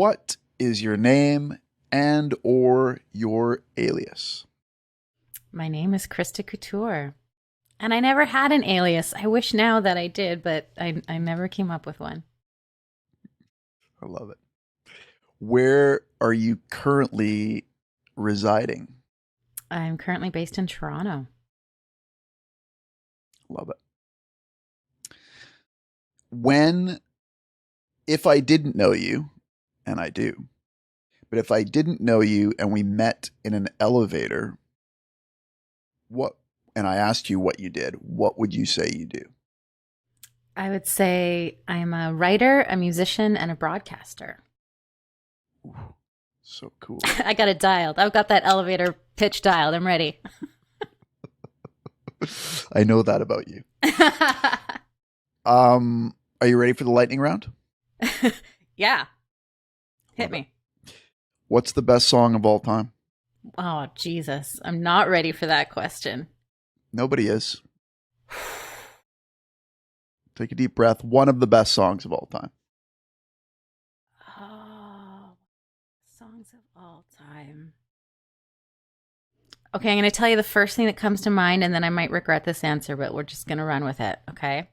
What is your name and or your alias? My name is Christa Couture. And I never had an alias. I wish now that I did, but I never came up with one. I love it. Where are you currently residing? I'm currently based in Toronto. Love it. If I didn't know you, and I do, but if I didn't know you and we met in an elevator, and I asked you what you did, what would you say you do? I would say I'm a writer, a musician, and a broadcaster. Ooh, so cool. I got it dialed. I've got that elevator pitch dialed. I'm ready. I know that about you. Are you ready for the lightning round? Yeah. Hit me. What's the best song of all time? Oh, Jesus. I'm not ready for that question. Nobody is. Take a deep breath. One of the best songs of all time. Oh, songs of all time. Okay, I'm going to tell you the first thing that comes to mind, and then I might regret this answer, but we're just going to run with it, okay?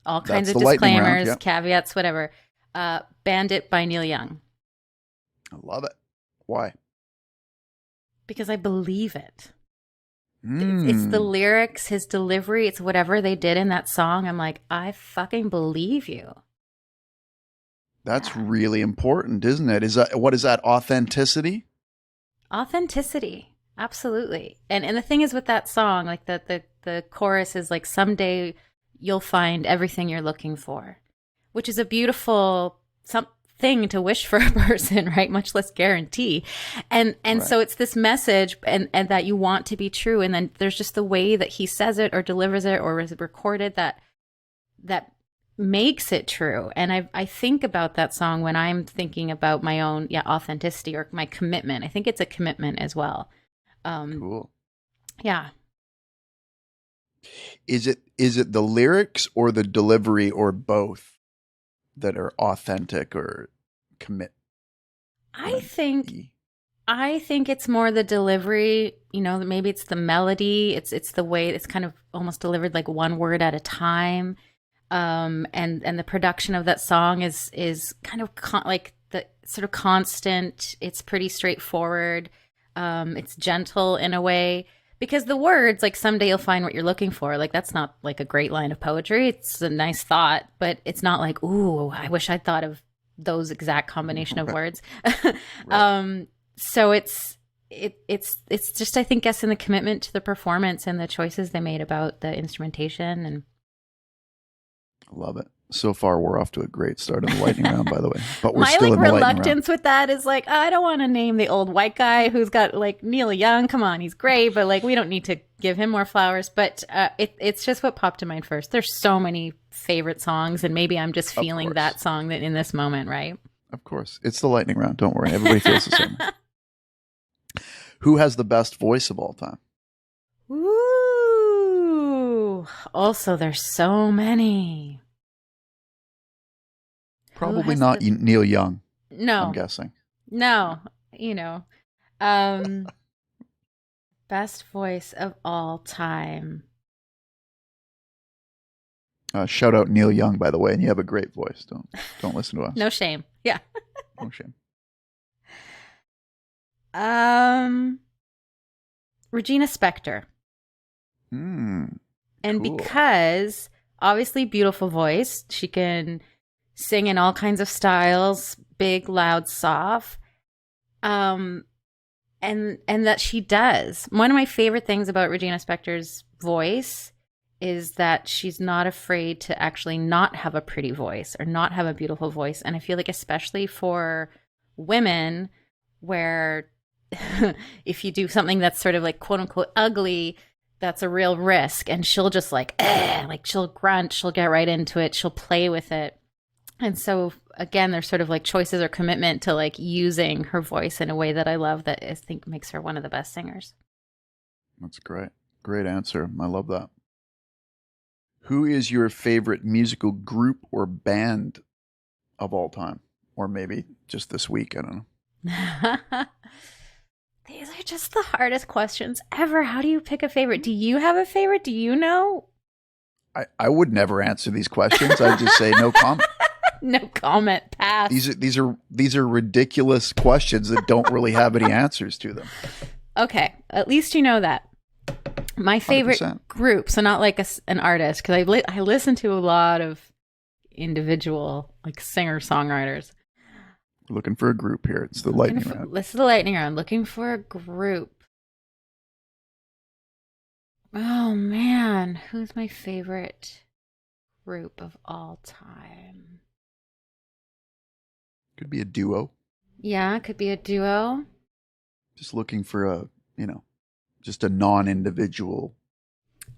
All kinds of disclaimers, yeah. Caveats, whatever. Bandit by Neil Young. I love it. Why? Because I believe it. It's the lyrics, his delivery, it's whatever they did in that song. I'm like, I fucking believe you. That's really important, isn't it? What is that? Authenticity? Authenticity. Absolutely. And the thing is with that song, like the chorus is like, someday you'll find everything you're looking for, which is a beautiful thing to wish for a person, right? Much less guarantee. And right. So it's this message and that you want to be true. And then there's just the way that he says it or delivers it or is recorded that makes it true. And I think about that song when I'm thinking about my own authenticity or my commitment. I think it's a commitment as well. Cool. Yeah. Is it the lyrics or the delivery or both that are authentic or commit? I think it's more the delivery, maybe it's the melody, it's the way it's kind of almost delivered like one word at a time. And the production of that song is kind of like the sort of constant, it's pretty straightforward. It's gentle in a way. Because the words, like, someday you'll find what you're looking for, like, that's not like a great line of poetry. It's a nice thought, but it's not like, ooh, I wish I'd thought of those exact combination of words. Right. So it's just, I think, in the commitment to the performance and the choices they made about the instrumentation. And I love it. So far, we're off to a great start in the lightning round, by the way. But we're my still in the reluctance with that is like, I don't want to name the old white guy who's got like Neil Young. Come on, he's great, but like we don't need to give him more flowers. But it's just what popped to mind first. There's so many favorite songs, and maybe I'm just feeling that song that in this moment, right? Of course, it's the lightning round. Don't worry, everybody feels the same. Who has the best voice of all time? Ooh. Also, there's so many. Probably not Neil Young. No. I'm guessing. No. Best voice of all time. Shout out Neil Young, by the way, and you have a great voice. Don't listen to us. No shame. Yeah. No shame. Regina Spektor. And cool. Because obviously beautiful voice, she can sing in all kinds of styles, big, loud, soft. And that she does. One of my favorite things about Regina Spektor's voice is that she's not afraid to actually not have a pretty voice or not have a beautiful voice. And I feel like especially for women where if you do something that's sort of like quote unquote ugly, that's a real risk. And she'll just like she'll grunt, she'll get right into it, she'll play with it. And so again, there's sort of like choices or commitment to like using her voice in a way that I love that I think makes her one of the best singers. That's great. Great answer. I love that. Who is your favorite musical group or band of all time? or maybe just this week. I don't know. These are just the hardest questions ever. How do you pick a favorite? Do you have a favorite? Do you know? I would never answer these questions. I'd just say no comment. No comment. Pass. These are ridiculous questions that don't really have any answers to them. Okay, at least you know that. My favorite 100%. group, so not like an artist, because I listen to a lot of individual like singer-songwriters. We're looking for a group here. It's the lightning round. This is the lightning round. Looking for a group. Oh man, who's my favorite group of all time? Could be a duo. Yeah, it could be a duo. Just looking for a, just a non-individual.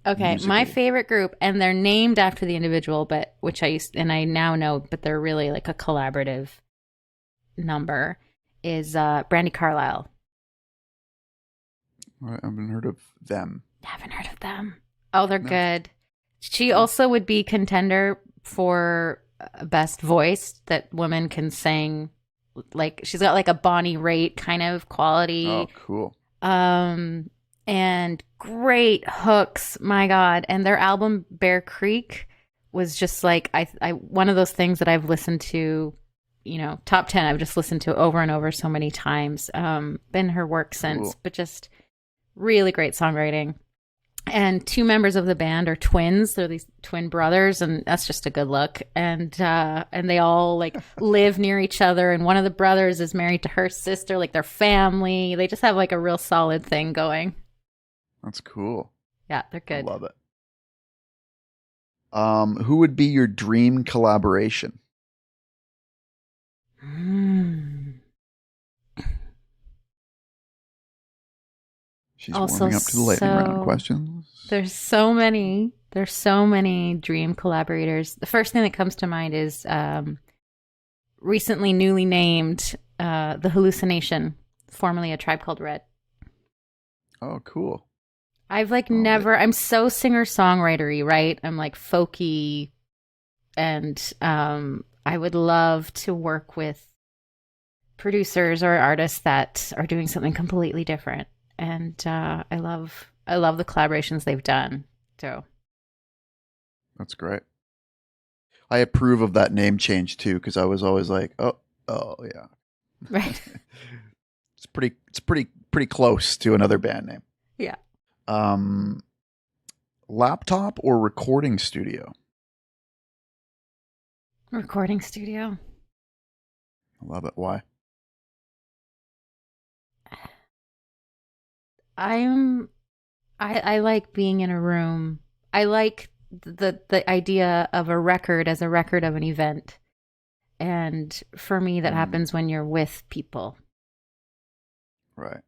Okay, musical. my favorite group, and they're named after the individual, but which I now know, but they're really like a collaborative number, is Brandy Carlisle. I haven't heard of them. Haven't heard of them. Oh, they're good. She also would be contender for best voice that women can sing. Like she's got like a Bonnie Raitt kind of quality. Oh, cool. And great hooks, my God. And their album Bear Creek was just like I one of those things that I've listened to, top 10 I've just listened to over and over so many times. Been her work since, but just really great songwriting. And two members of the band are twins. They're these twin brothers, and that's just a good look. And they all like live near each other. And one of the brothers is married to her sister, like their family. They just have like a real solid thing going. That's cool. Yeah, they're good. I love it. Who would be your dream collaboration? She's also warming up to the lightning round questions. There's so many dream collaborators. The first thing that comes to mind is recently newly named The Hallucination, formerly A Tribe Called Red. Oh, cool. I've I'm so singer-songwritery, right? I'm like folky, and I would love to work with producers or artists that are doing something completely different. And I love the collaborations they've done. So that's great. I approve of that name change too, because I was always like, oh yeah, right. It's pretty close to another band name. Yeah. Laptop or recording studio? Recording studio. I love it. Why? I like being in a room. I like the idea of a record as a record of an event. And for me, that happens when you're with people. Right.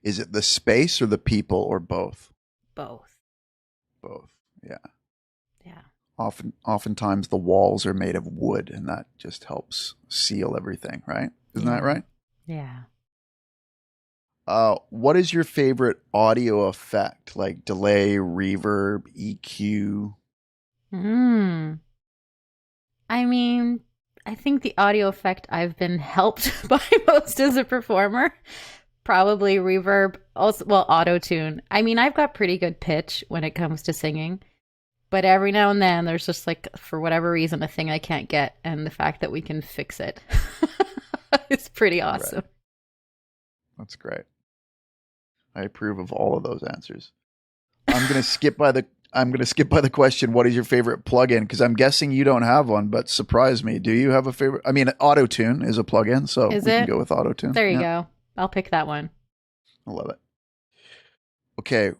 Is it the space or the people or both? Both. Both. Yeah. Yeah. Oftentimes the walls are made of wood, and that just helps seal everything, right? Isn't that right? Yeah. What is your favorite audio effect? Like delay, reverb, EQ? I mean, I think the audio effect I've been helped by most as a performer, probably reverb, also, well, auto-tune. I mean, I've got pretty good pitch when it comes to singing, but every now and then there's just like, for whatever reason, a thing I can't get, and the fact that we can fix it is pretty awesome. Right. That's great. I approve of all of those answers. I'm gonna skip by the question. What is your favorite plugin? Because I'm guessing you don't have one, but surprise me. Do you have a favorite? I mean, auto-tune is a plugin, so we can go with auto-tune. There you go. I'll pick that one. I love it. Okay,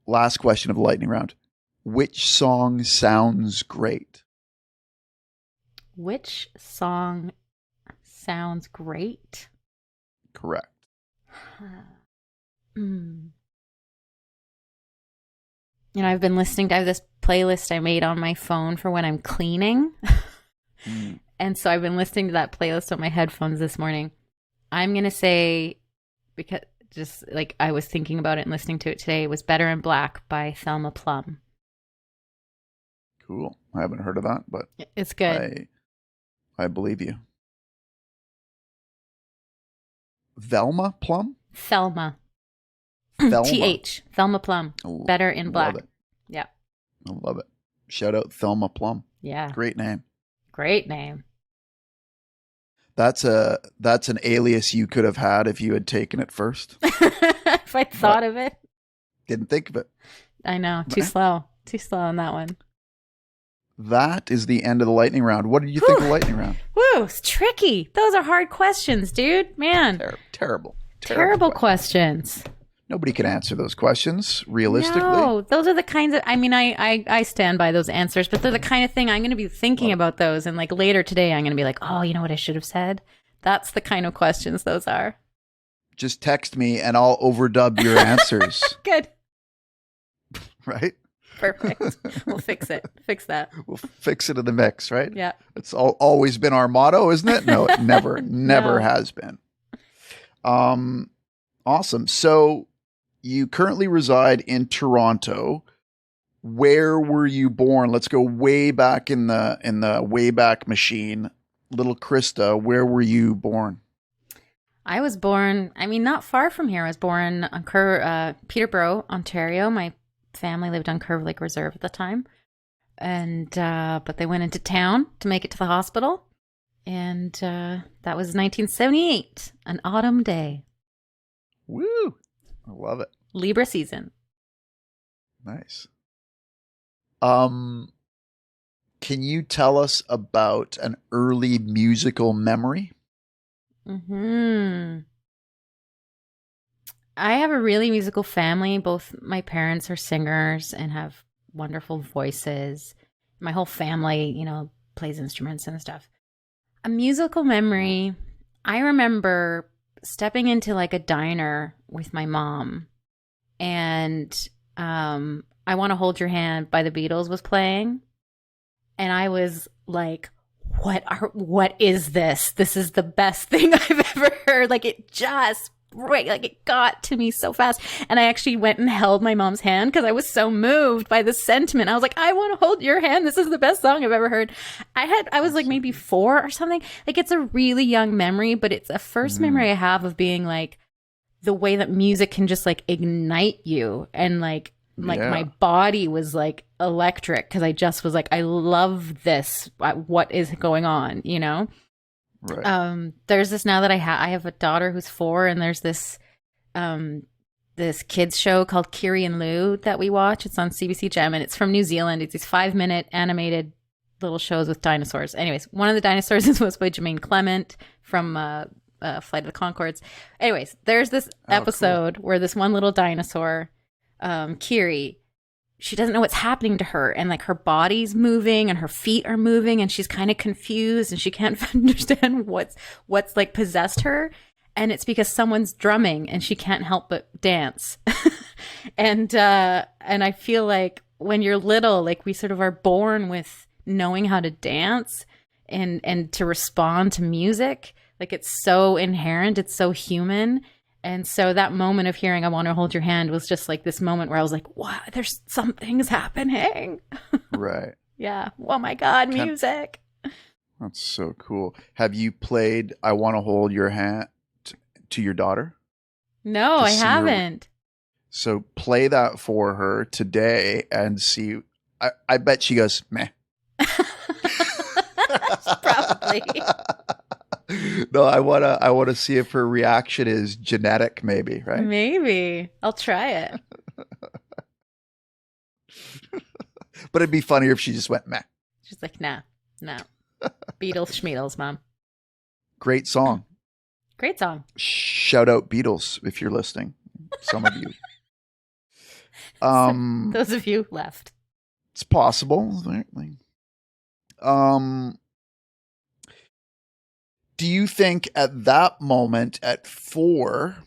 last question of the lightning round. Which song sounds great? Which song sounds great? Correct. I've been listening to, I have this playlist I made on my phone for when I'm cleaning. And so I've been listening to that playlist on my headphones this morning. I'm going to say, because just like I was thinking about it and listening to it today, was Better in Black by Thelma Plum. Cool. I haven't heard of that, but it's good. I believe you. Velma Plum? Thelma. Thelma. TH. Thelma Plum. Better in black. Love it. Yeah. I love it. Shout out Thelma Plum. Yeah. Great name. Great name. That's an alias you could have had if you had taken it first. If I thought of it. Didn't think of it. I know. Too slow. Too slow on that one. That is the end of the lightning round. What did you think of the lightning round? Woo, it's tricky. Those are hard questions, dude. Man. Terrible questions. Nobody can answer those questions realistically. No, those are the kinds of, I mean, I stand by those answers, but they're the kind of thing I'm going to be thinking about those. And like later today, I'm going to be like, oh, you know what I should have said? That's the kind of questions those are. Just text me and I'll overdub your answers. Good. Right? Perfect. We'll fix it. Fix that. We'll fix it in the mix, right? Yeah. It's always been our motto, isn't it? No, it never has been. Awesome. So you currently reside in Toronto. Where were you born? Let's go way back in the Wayback Machine. Little Christa, where were you born? I was born, I mean, not far from here. I was born on Peterborough, Ontario. My family lived on Curve Lake Reserve at the time. And but they went into town to make it to the hospital. And that was 1978, an autumn day. Woo! I love it. Libra season. Nice. Can you tell us about an early musical memory? I have a really musical family. Both my parents are singers and have wonderful voices. My whole family, you know, plays instruments and stuff. A musical memory, I remember stepping into like a diner with my mom, and I Want to Hold Your Hand by the Beatles was playing, and I was like, what is this? This is the best thing I've ever heard. Like it got to me so fast. And I actually went and held my mom's hand because I was so moved by the sentiment. I was like, I want to hold your hand. This is the best song I've ever heard. I was like maybe 4 or something. Like it's a really young memory, but it's a first memory I have of being like the way that music can just like ignite you. And like my body was like electric because I just was like, I love this. What is going on? You know? Right. There's this now that I have a daughter who's 4, and there's this this kids show called Kiri and Lou that we watch. It's on CBC Gem, and it's from New Zealand. It's these 5-minute animated little shows with dinosaurs. Anyways, one of the dinosaurs was by Jermaine Clement from Flight of the Conchords. Anyways, there's this episode where this one little dinosaur, Kiri, she doesn't know what's happening to her, and like her body's moving and her feet are moving, and she's kind of confused and she can't understand what's like possessed her, and it's because someone's drumming and she can't help but dance. and I feel like when you're little, like we sort of are born with knowing how to dance and to respond to music. Like it's so inherent, it's so human. And so that moment of hearing I Want to Hold Your Hand was just like this moment where I was like, wow, there's something's happening. Right. Yeah. Oh my God, music. That's so cool. Have you played I Want to Hold Your Hand to your daughter? No, I haven't. So play that for her today and see. I bet she goes, meh. Probably. No, I wanna see if her reaction is genetic, maybe, right? Maybe. I'll try it. But it'd be funnier if she just went meh. She's like, no. Beatles schmeatles, Mom. Great song. Great song. Shout out Beatles if you're listening. Some of you. Those of you left. It's possible. Do you think at that moment at 4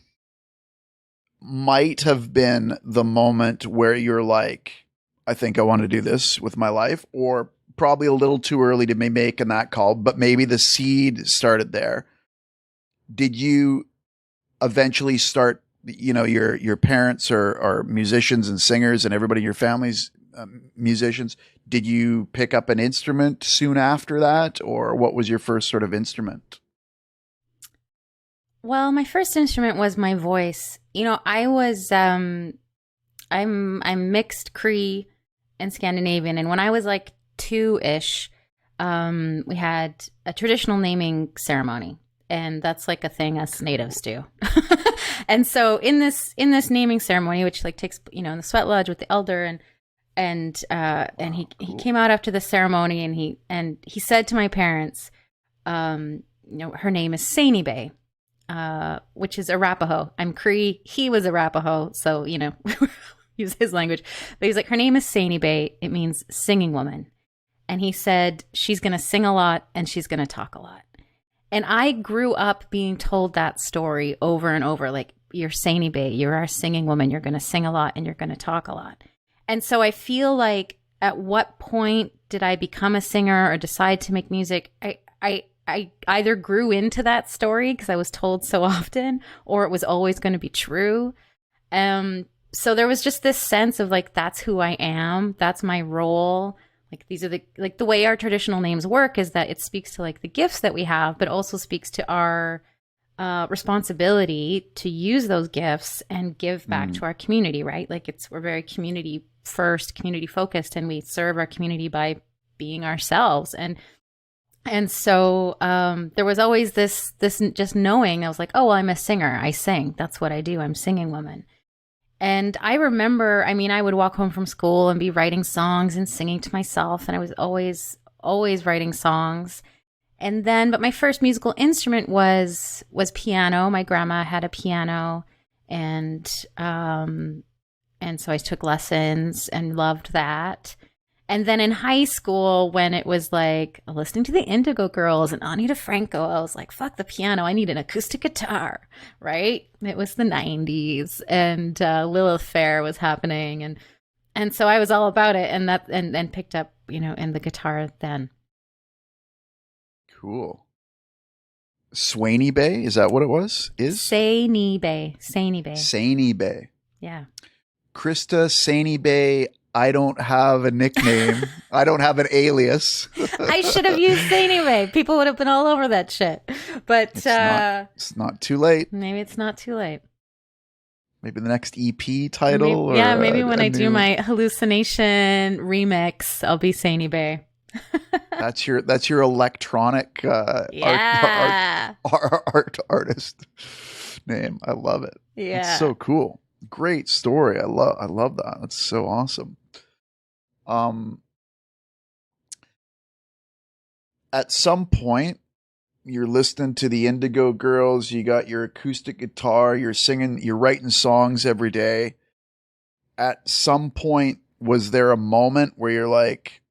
might have been the moment where you're like, I think I want to do this with my life, or probably a little too early to be making that call, but maybe the seed started there? Did you eventually start, you know, your parents are musicians and singers, and everybody in your family's musicians. Did you pick up an instrument soon after that, or what was your first sort of instrument? Well, my first instrument was my voice. You know, I'm mixed Cree and Scandinavian, and when I was like 2-ish, we had a traditional naming ceremony, and that's like a thing us natives do. And so in this naming ceremony, which like takes in the sweat lodge with the elder, and he came out after the ceremony, and he said to my parents, her name is Saini Bay, which is Arapaho. I'm Cree. He was Arapaho, so use his language. But he's like, her name is Saini Bay. It means singing woman. And he said she's going to sing a lot and she's going to talk a lot. And I grew up being told that story over and over, like, you're Saini Bay, you're our singing woman, you're going to sing a lot and you're going to talk a lot. And so I feel like, at what point did I become a singer or decide to make music? I either grew into that story because I was told so often, or it was always going to be true. So there was just this sense of like, that's who I am. That's my role. Like, these are the way our traditional names work is that it speaks to like the gifts that we have, but also speaks to our responsibility to use those gifts and give back to our community, right? Like, we're very community first, community focused, and we serve our community by being ourselves. And so there was always this just knowing. I was like, oh, well, I'm a singer. I sing. That's what I do. I'm singing woman. And I remember, I would walk home from school and be writing songs and singing to myself. And I was always writing songs. And then, but my first musical instrument was piano. My grandma had a piano, and so I took lessons and loved that. And then in high school, when it was like listening to the Indigo Girls and Ani DeFranco, I was like, fuck the piano. I need an acoustic guitar, right? It was the 90s, and Lilith Fair was happening. And so I was all about it, and picked up, in the guitar then. Cool. Swaney Bay, is that what it was? Saini Bay. Saini Bay. Yeah. Christa Saini Bay. I don't have a nickname. I don't have an alias. I should have used Saini Bay. People would have been all over that shit. But it's not too late. Maybe it's not too late. Maybe the next EP title. Maybe when I do my hallucination remix, I'll be Saini Bay. That's your electronic art artist name. I love it. Yeah, it's so cool. Great story. I love that. That's so awesome. At some point, you're listening to the Indigo Girls. You got your acoustic guitar. You're singing. You're writing songs every day. At some point, was there a moment where you're like,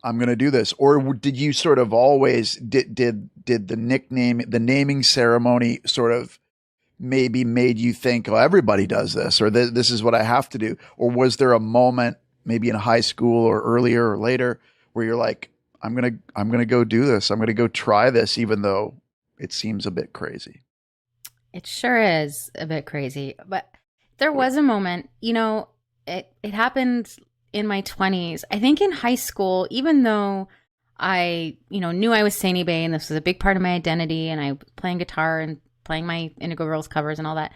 I'm going to do this? Or did you sort of always, did the naming ceremony sort of maybe made you think, oh, everybody does this, or this is what I have to do? Or was there a moment maybe in high school or earlier or later where you're like, I'm going to go do this. I'm going to go try this, even though it seems a bit crazy? It sure is a bit crazy. But there was a moment, it happened in my 20s. I think in high school, even though I, knew I was Saini Bay and this was a big part of my identity, and I was playing guitar and playing my Indigo Girls covers and all that,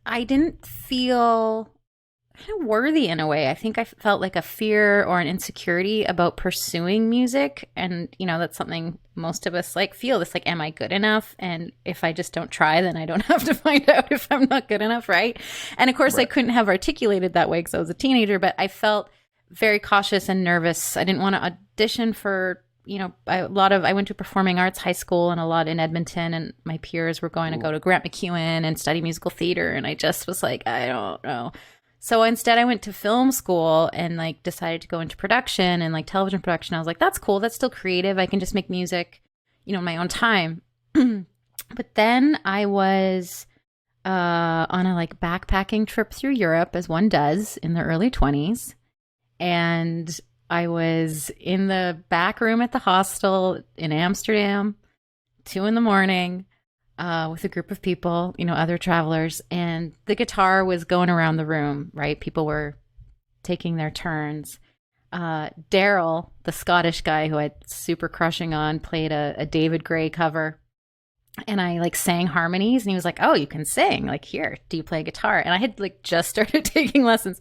I didn't feel kind of worthy in a way. I think I felt like a fear or an insecurity about pursuing music. And, that's something most of us feel this, am I good enough? And if I just don't try, then I don't have to find out if I'm not good enough, right? And of course, right. I couldn't have articulated that way because I was a teenager, but I felt very cautious and nervous. I didn't want to audition for, I went to performing arts high school and a lot in Edmonton, and my peers were going to go to Grant MacEwan and study musical theater. And I just was like, I don't know. So instead I went to film school and decided to go into production and television production. I was like, that's cool. That's still creative. I can just make music, in my own time. But then I was on a backpacking trip through Europe, as one does in the early 20s. And I was in the back room at the hostel in Amsterdam, 2 a.m, with a group of people, other travelers, and the guitar was going around the room, right? People were taking their turns. Daryl, the Scottish guy who I had super crushing on, played a David Gray cover. and I like sang harmonies, and he was like, "Oh, you can sing. Like, here, do you play guitar?" And I had like just started taking lessons,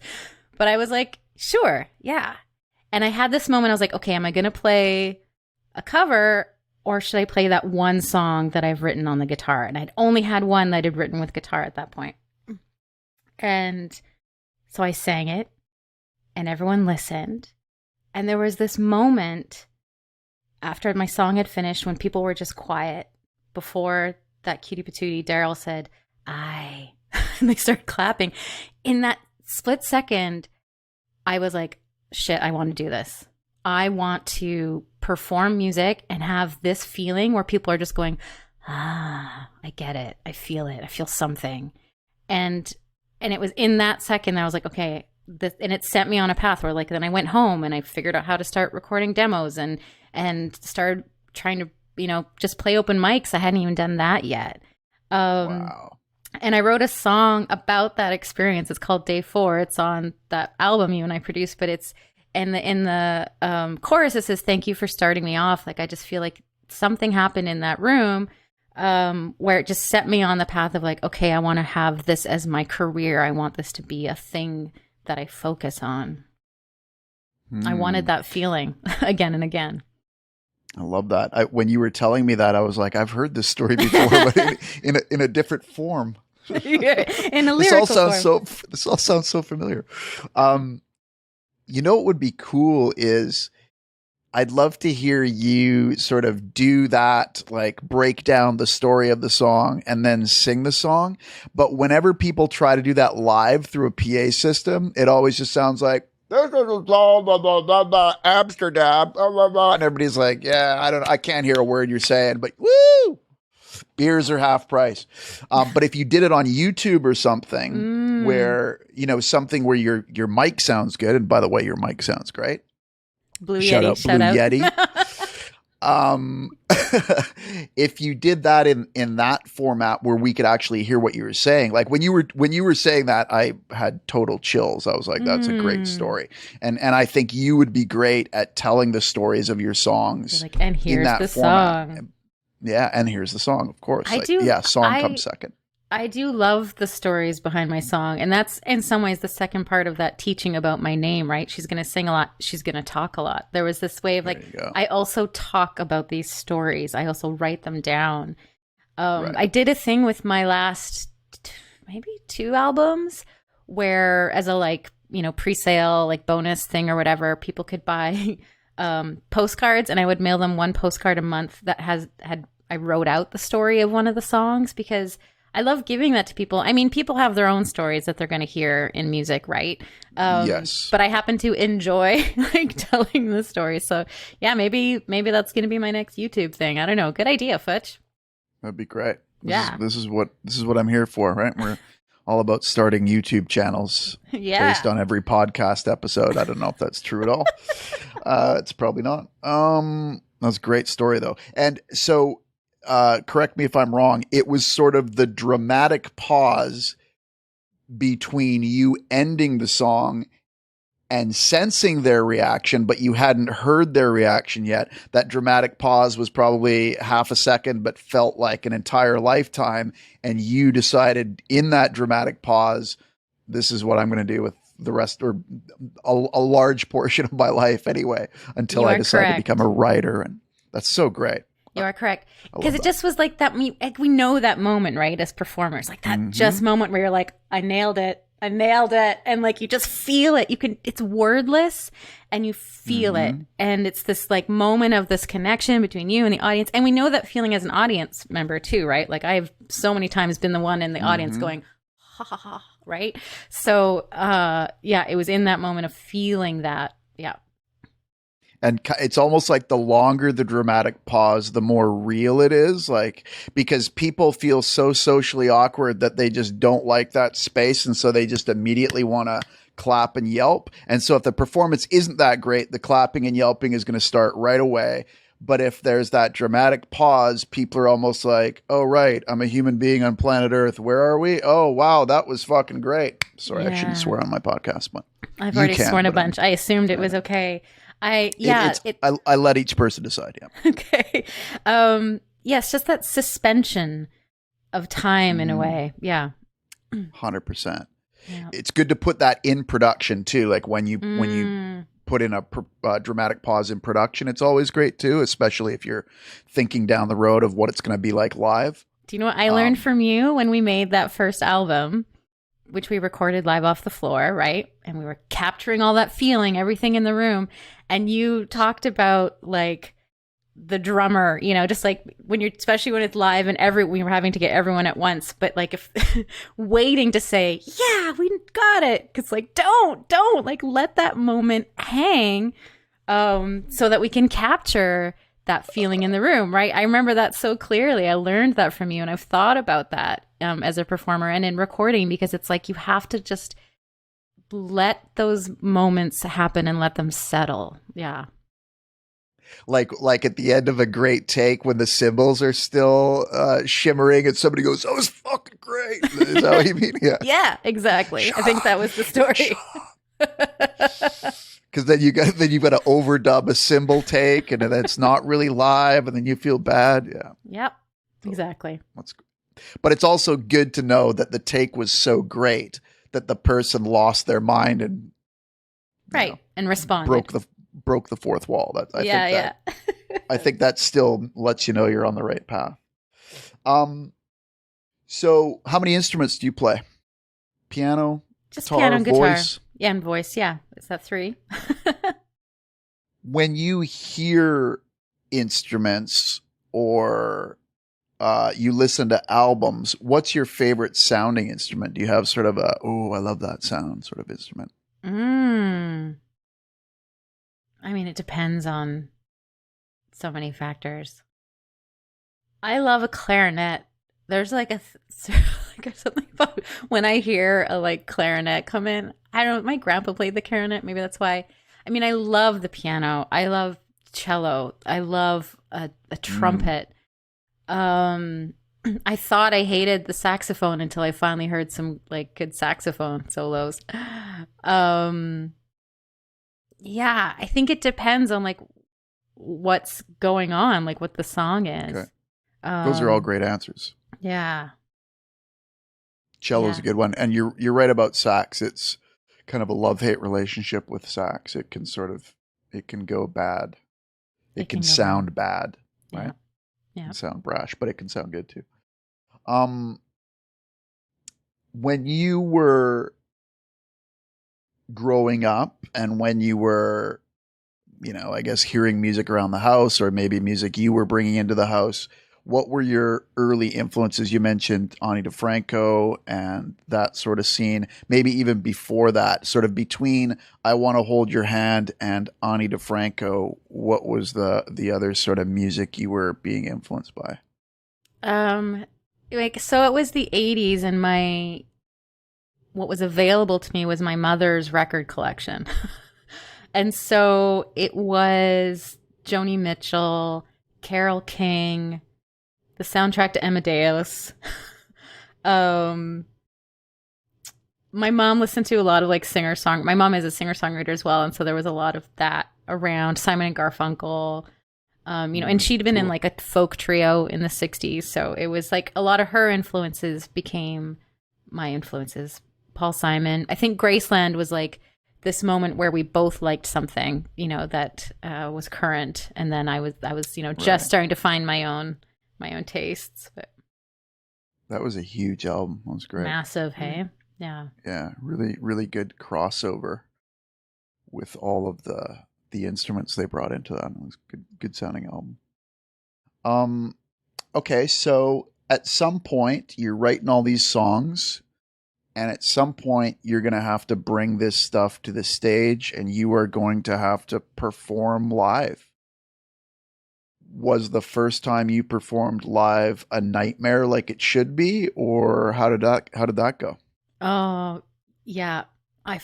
but I was like, "Sure, yeah." And I had this moment. I was like, "Okay, am I going to play a cover, or should I play that one song that I've written on the guitar?" And I'd only had one that I'd written with guitar at that point. And so I sang it, and everyone listened. And there was this moment after my song had finished when people were just quiet. Before that cutie patootie, Daryl said, "I," and they started clapping. In that split second, I was like, shit, I want to do this. I want to perform music and have this feeling where people are just going, I get it. I feel it. I feel something. And it was in that second that I was like, okay, and it sent me on a path where like, then I went home and I figured out how to start recording demos and started trying to, just play open mics. I hadn't even done that yet. Wow. And I wrote a song about that experience. It's called Day 4. It's on that album you and I produced, but it's in the chorus, it says, "Thank you for starting me off." Like, I just feel like something happened in that room where it just set me on the path of like, okay, I want to have this as my career. I want this to be a thing that I focus on. I wanted that feeling again and again. I love that. When you were telling me that, I was like, I've heard this story before, but in a different form. In a lyrical form. This all sounds so familiar. What would be cool is I'd love to hear you sort of do that, like break down the story of the song and then sing the song. But whenever people try to do that live through a PA system, it always just sounds like, "This is blah, blah, blah, blah, blah, Amsterdam, blah, blah, blah." And everybody's like, "Yeah, I can't hear a word you're saying, but woo, beers are half price." But if you did it on YouTube or something where, something where your mic sounds good. And by the way, your mic sounds great. Shout out Blue Yeti. If you did that in that format where we could actually hear what you were saying, like when you were saying that, I had total chills. I was like, that's a great story. And I think you would be great at telling the stories of your songs. Like, and here's the format. Song. Yeah. And here's the song, of course. Song comes second. I do love the stories behind my song. And that's in some ways the second part of that teaching about my name, right? She's going to sing a lot. She's going to talk a lot. There was this way of like, I also talk about these stories. I also write them down. Right. I did a thing with my last maybe 2 albums where as a pre-sale, like bonus thing or whatever, people could buy postcards, and I would mail them 1 postcard a month that I wrote out the story of one of the songs because I love giving that to people. I mean, people have their own stories that they're going to hear in music, right? Yes. But I happen to enjoy like telling the story. So yeah, maybe that's going to be my next YouTube thing. I don't know. Good idea, Futch. That'd be great. Yeah. This is what I'm here for, right? We're all about starting YouTube channels based on every podcast episode. I don't know if that's true at all. It's probably not. That's a great story though. And so, correct me if I'm wrong, it was sort of the dramatic pause between you ending the song and sensing their reaction, but you hadn't heard their reaction yet. That dramatic pause was probably half a second, but felt like an entire lifetime. And you decided in that dramatic pause, this is what I'm going to do with the rest, or a large portion of my life anyway, until I decide to become a writer. And that's so great. You are correct. Because it just was like that. We know that moment, right? As performers, like that just moment where you're like, I nailed it. And like, you just feel it. It's wordless and you feel it. And it's this like moment of this connection between you and the audience. And we know that feeling as an audience member too, right? Like I've so many times been the one in the audience going, ha ha ha. Right. So, it was in that moment of feeling that. Yeah. And it's almost like the longer the dramatic pause, the more real it is, like, because people feel so socially awkward that they just don't like that space. And so they just immediately want to clap and yelp. And so if the performance isn't that great, the clapping and yelping is going to start right away. But if there's that dramatic pause, people are almost like, oh, right, I'm a human being on planet Earth. Where are we? Oh, wow, that was fucking great. Sorry, I shouldn't swear on my podcast, but I've already sworn a bunch. I assumed it was okay. I let each person decide. Yeah. Okay. yes, just that suspension of time in a way. Yeah. 100%. Yeah. It's good to put that in production too. Like when you Mm. put in a dramatic pause in production, it's always great too, especially if you're thinking down the road of what it's going to be like live. Do you know what I learned from you when we made that first album, which we recorded live off the floor, right? And we were capturing all that feeling, everything in the room. And you talked about like the drummer, you know, just like when you're, especially when it's live and we were having to get everyone at once, but like if waiting to say, yeah, we got it. Cause like, don't like let that moment hang, so that we can capture that feeling in the room. Right. I remember that so clearly. I learned that from you and I've thought about that, as a performer and in recording, because it's like, you have to just let those moments happen and let them settle. Yeah. Like at the end of a great take when the cymbals are still shimmering and somebody goes, "That was fucking great." Is that what you mean? Yeah. Yeah, exactly. I think that was the story. Because then you got to overdub a cymbal take, and then it's not really live, and then you feel bad. Yeah. Yep. Exactly. But it's also good to know that the take was so great that the person lost their mind and right, and responded. broke the fourth wall. I think that still lets you know you're on the right path. So how many instruments do you play? Piano, just guitar, piano and guitar. voice? Yeah, and voice. Yeah, is that 3? When you hear instruments or you listen to albums, what's your favorite sounding instrument? Do you have sort of a, oh, I love that sound sort of instrument? I mean, it depends on so many factors. I love a clarinet. There's like something about when I hear a like clarinet come in. I don't know, my grandpa played the clarinet. Maybe that's why. I mean, I love the piano. I love cello. I love a trumpet. I thought I hated the saxophone until I finally heard some like good saxophone solos. Yeah, I think it depends on like what's going on, like what the song is. Okay. Those are all great answers. Yeah. Cello's a good one. And you're right about sax. It's kind of a love-hate relationship with sax. It can go bad. It can sound bad, right? Yeah. It can sound brash, but it can sound good too. When you were growing up and when you were, I guess hearing music around the house or maybe music you were bringing into the house, what were your early influences? You mentioned Ani DeFranco and that sort of scene, maybe even before that, sort of between I Want to Hold Your Hand and Ani DeFranco, what was the other sort of music you were being influenced by? So it was the 80s and what was available to me was my mother's record collection. And so it was Joni Mitchell, Carole King, the soundtrack to Amadeus. My mom listened to a lot of like my mom is a singer-songwriter as well, and so there was a lot of that around. Simon and Garfunkel, and she'd been in like a folk trio in the 60s, so it was like a lot of her influences became my influences. Paul Simon. I think Graceland was like this moment where we both liked something, that was current, and then I was just starting to find my own tastes. But that was a huge album. That was great. Massive, hey? Yeah. Yeah, really, really good crossover with all of the instruments they brought into that. It was a good sounding album. Okay, so at some point you're writing all these songs, and at some point you're going to have to bring this stuff to the stage, and you are going to have to perform live. Was the first time you performed live a nightmare like it should be, or how did that go? Oh, yeah. I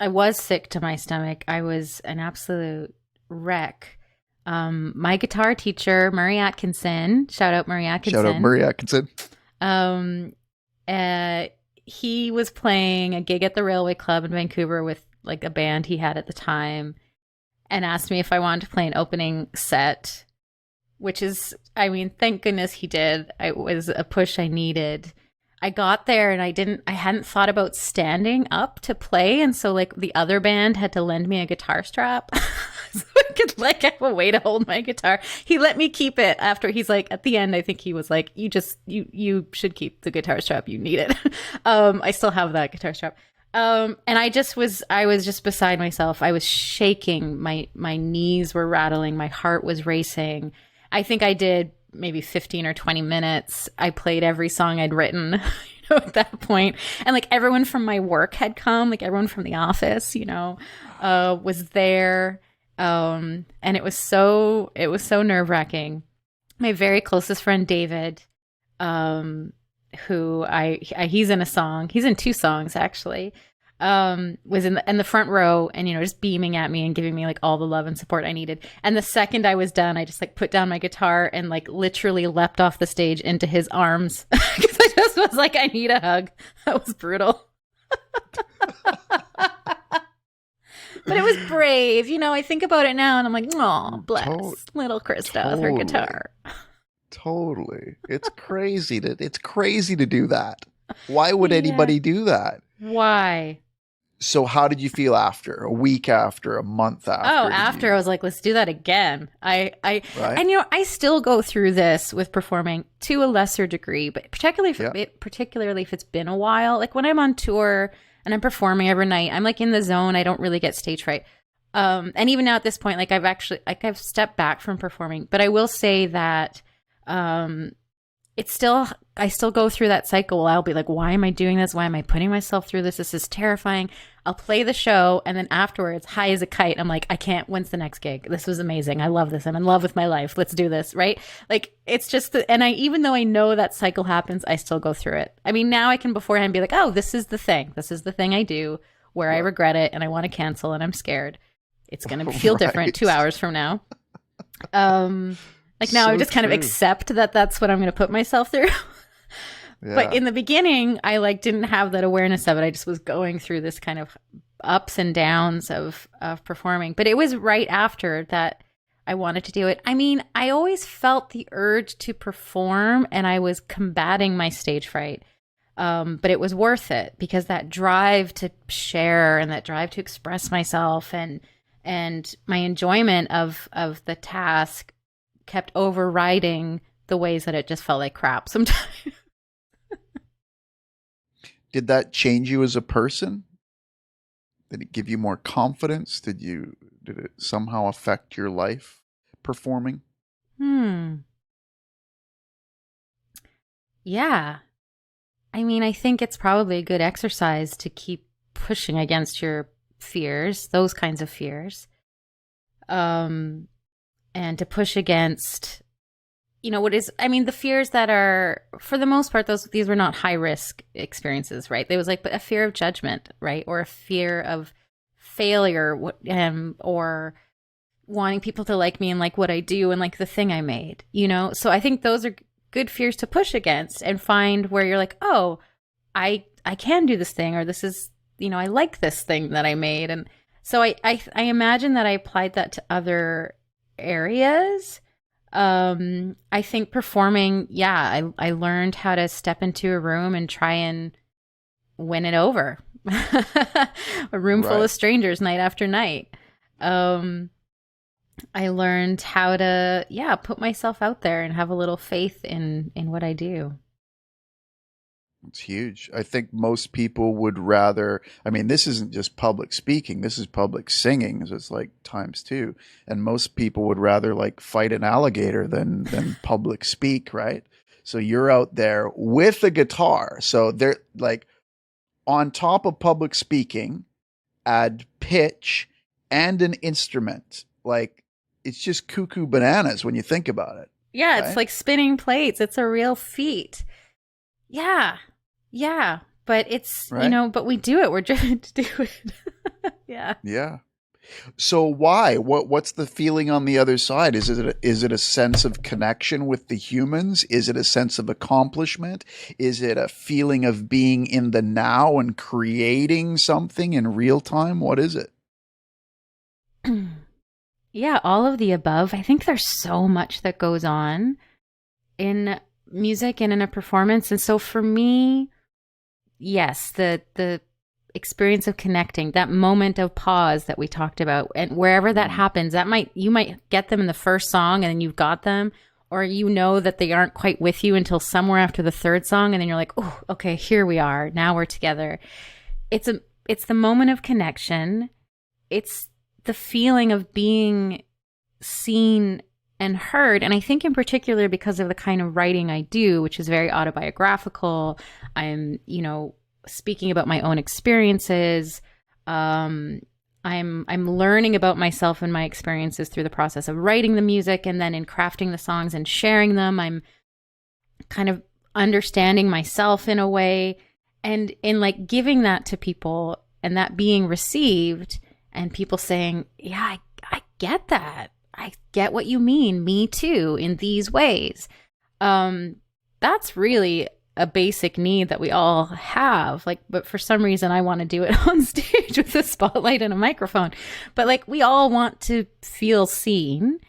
was sick to my stomach. I was an absolute wreck. My guitar teacher, Murray Atkinson, shout out Murray Atkinson. He was playing a gig at the Railway Club in Vancouver with like a band he had at the time, and asked me if I wanted to play an opening set. which is, I mean, thank goodness he did. It was a push I needed. I got there and I hadn't thought about standing up to play. And so like the other band had to lend me a guitar strap so I could like have a way to hold my guitar. He let me keep it after he's like, at the end, I think he was like, you should keep the guitar strap. You need it. I still have that guitar strap. And I was just beside myself. I was shaking. My knees were rattling. My heart was racing. I think I did maybe 15 or 20 minutes. I played every song I'd written, at that point. And like everyone from my work had come, like everyone from the office, was there. And it was so nerve-wracking. My very closest friend, David, who he's in a song, he's in 2 songs actually, was in the front row and, just beaming at me and giving me like all the love and support I needed. And the second I was done, I just like put down my guitar and like literally leapt off the stage into his arms because I just was like, I need a hug. That was brutal. But it was brave. I think about it now and I'm like, oh, bless little Krista with her guitar. Totally. It's crazy to do that. Why would anybody do that? Why? So how did you feel after? A week after? A month after? Oh, after I was like, let's do that again. Right? And I still go through this with performing to a lesser degree, but particularly if it's been a while. Like when I'm on tour and I'm performing every night, I'm like in the zone. I don't really get stage fright. And even now at this point, like I've stepped back from performing, but I will say that I still go through that cycle. I'll be like, why am I doing this? Why am I putting myself through this? This is terrifying. I'll play the show. And then afterwards, high as a kite, I'm like, I can't, when's the next gig? This was amazing. I love this. I'm in love with my life. Let's do this. Right. Like it's just, even though I know that cycle happens, I still go through it. I mean, now I can beforehand be like, oh, this is the thing. This is the thing I do where I regret it and I want to cancel and I'm scared. It's going to feel different 2 hours from now. Like now I just kind of accept that that's what I'm going to put myself through. Yeah. But in the beginning, I like didn't have that awareness of it. I just was going through this kind of ups and downs of performing. But it was right after that I wanted to do it. I mean, I always felt the urge to perform and I was combating my stage fright. But it was worth it because that drive to share and that drive to express myself and my enjoyment of the task kept overriding the ways that it just felt like crap sometimes. Did that change you as a person? Did it give you more confidence? Did it somehow affect your life performing? Yeah. I mean, I think it's probably a good exercise to keep pushing against your fears, those kinds of fears. And to push against, the fears that are, for the most part, these were not high risk experiences, right? There was like a fear of judgment, right? Or a fear of failure, or wanting people to like me and like what I do and like the thing I made, So I think those are good fears to push against and find where you're like, oh, I can do this thing, or this is, I like this thing that I made. And so I imagine that I applied that to other areas. I think performing, I learned how to step into a room and try and win it over. A room full of strangers night after night. I learned how to, put myself out there and have a little faith in what I do. It's huge. I think most people would rather, this isn't just public speaking, this is public singing. So it's like times 2. And most people would rather like fight an alligator than public speak, right? So you're out there with a guitar. So they're like on top of public speaking, add pitch and an instrument. Like it's just cuckoo bananas when you think about it. Yeah, right? It's like spinning plates. It's a real feat. Yeah. Yeah. But it's, but we do it. We're driven to do it. Yeah. Yeah. So why? What's the feeling on the other side? Is it a sense of connection with the humans? Is it a sense of accomplishment? Is it a feeling of being in the now and creating something in real time? What is it? Yeah, all of the above. I think there's so much that goes on in music and in a performance. And so for me, yes, the experience of connecting, that moment of pause that we talked about, and wherever that happens, you might get them in the first song and then you've got them, or you know that they aren't quite with you until somewhere after the third song, and then you're like, oh, okay, here we are. Now we're together. It's the moment of connection. It's the feeling of being seen and heard. And I think in particular because of the kind of writing I do, which is very autobiographical, I'm, speaking about my own experiences. I'm learning about myself and my experiences through the process of writing the music, and then in crafting the songs and sharing them, I'm kind of understanding myself in a way, and in like giving that to people and that being received and people saying, yeah, I get that. I get what you mean. Me too, in these ways. That's really a basic need that we all have. But for some reason, I want to do it on stage with a spotlight and a microphone. But like, we all want to feel seen.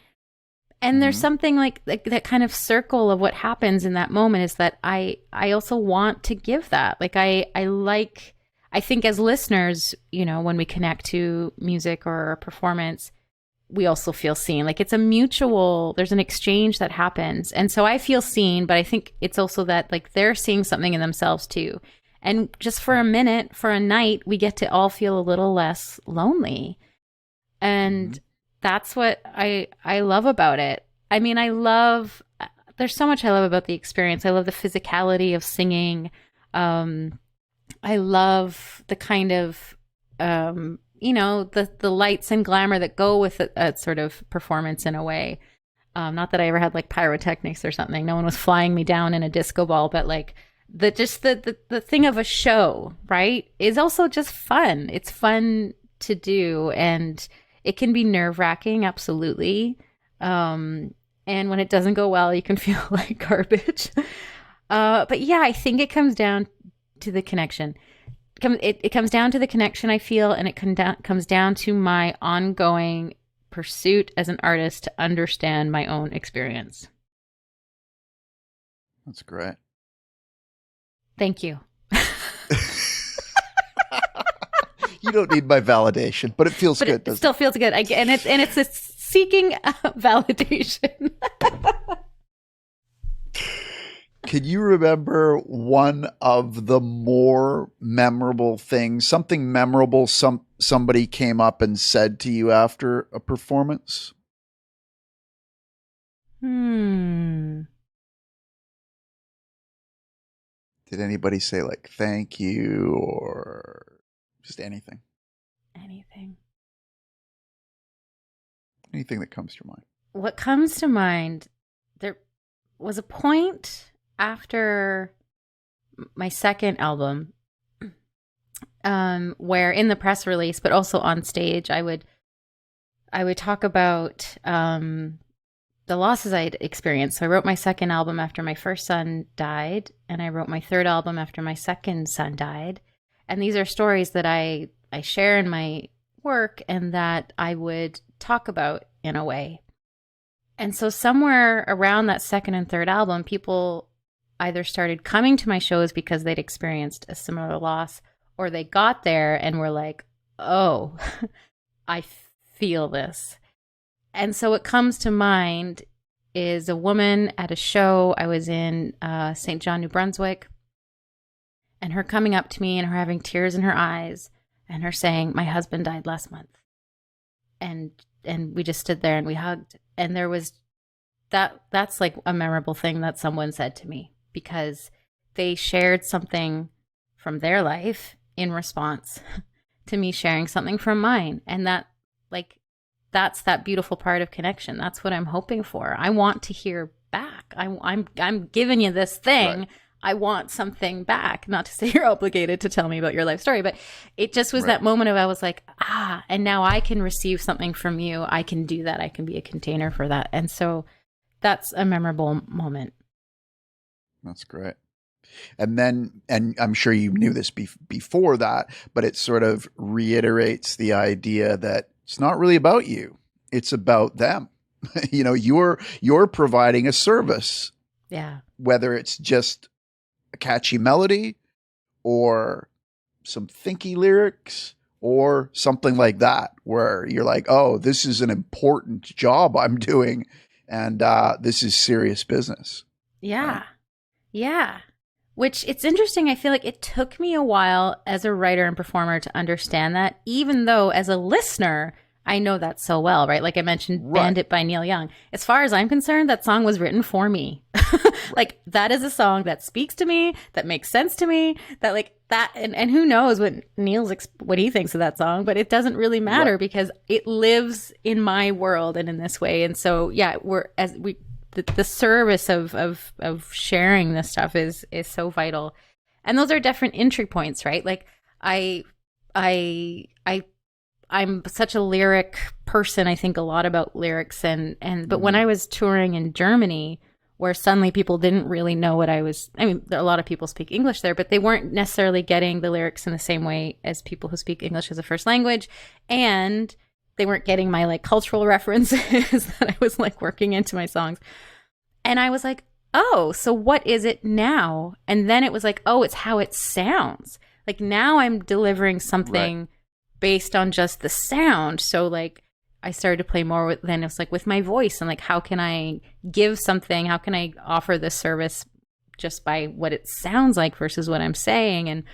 And there's something like that kind of circle of what happens in that moment is that I also want to give that. Like, I think as listeners, when we connect to music or a performance, we also feel seen. Like, it's there's an exchange that happens. And so I feel seen, but I think it's also that like they're seeing something in themselves too. And just for a minute, for a night, we get to all feel a little less lonely. And that's what I love about it. I mean, there's so much I love about the experience. I love the physicality of singing. I love the kind of, the lights and glamour that go with a sort of performance in a way. Not that I ever had like pyrotechnics or something. No one was flying me down in a disco ball, but like the thing of a show, right, is also just fun. It's fun to do, and it can be nerve-wracking, absolutely. And when it doesn't go well, you can feel like garbage. But yeah, I think it comes down to the connection. It comes down to the connection I feel, and it comes down to my ongoing pursuit as an artist to understand my own experience. That's great. Thank you. You don't need my validation, but it feels good. It still feels good. And it's a seeking validation. Can you remember one of the more memorable things, something memorable somebody came up and said to you after a performance? Did anybody say like, thank you, or just anything? Anything that comes to your mind. What comes to mind, there was a point after my second album, where in the press release, but also on stage, I would talk about the losses I'd experienced. So I wrote my second album after my first son died, and I wrote my third album after my second son died. And these are stories that I share in my work and that I would talk about in a way. And so somewhere around that second and third album, people either started coming to my shows because they'd experienced a similar loss, or they got there and were like, oh, I feel this. And so what comes to mind is a woman at a show I was in, St. John, New Brunswick, and her coming up to me and her having tears in her eyes and her saying, my husband died last month. And we just stood there and we hugged. And there was that's like a memorable thing that someone said to me, because they shared something from their life in response to me sharing something from mine. And that's that beautiful part of connection. That's what I'm hoping for. I want to hear back. I'm giving you this thing. Right. I want something back. Not to say you're obligated to tell me about your life story, but it just was that moment of, I was like, and now I can receive something from you. I can do that. I can be a container for that. And so that's a memorable moment. That's great. And I'm sure you knew this before that, but it sort of reiterates the idea that it's not really about you. it's about them. You're providing a service, Yeah. whether it's just a catchy melody or some thinky lyrics or something like that, where you're like, oh, this is an important job I'm doing, and this is serious business. Right? Yeah. Yeah. Which it's interesting. I feel like it took me a while as a writer and performer to understand that, even though as a listener, I know that so well, right? Like I mentioned, Right. Bandit by Neil Young. As far as I'm concerned, that song was written for me. Like that is a song that speaks to me, that makes sense to me, that like that, and who knows what what he thinks of that song, but it doesn't really matter Right. because it lives in my world and in this way. And so, yeah, the service of sharing this stuff is so vital, and those are different entry points, right? Like I I'm such a lyric person. I think a lot about lyrics, but when I was touring in Germany, where suddenly people didn't really know what I was. I mean, a lot of people speak English there, but they weren't necessarily getting the lyrics in the same way as people who speak English as a first language, and they weren't getting my like cultural references that I was like working into my songs. And I was like, oh, so what is it now? And then it was like, oh, it's how it sounds. Like now I'm delivering something based on just the sound. So like I started to play more with, then it was like with my voice, and like, how can I give something? How can I offer this service just by what it sounds like versus what I'm saying? And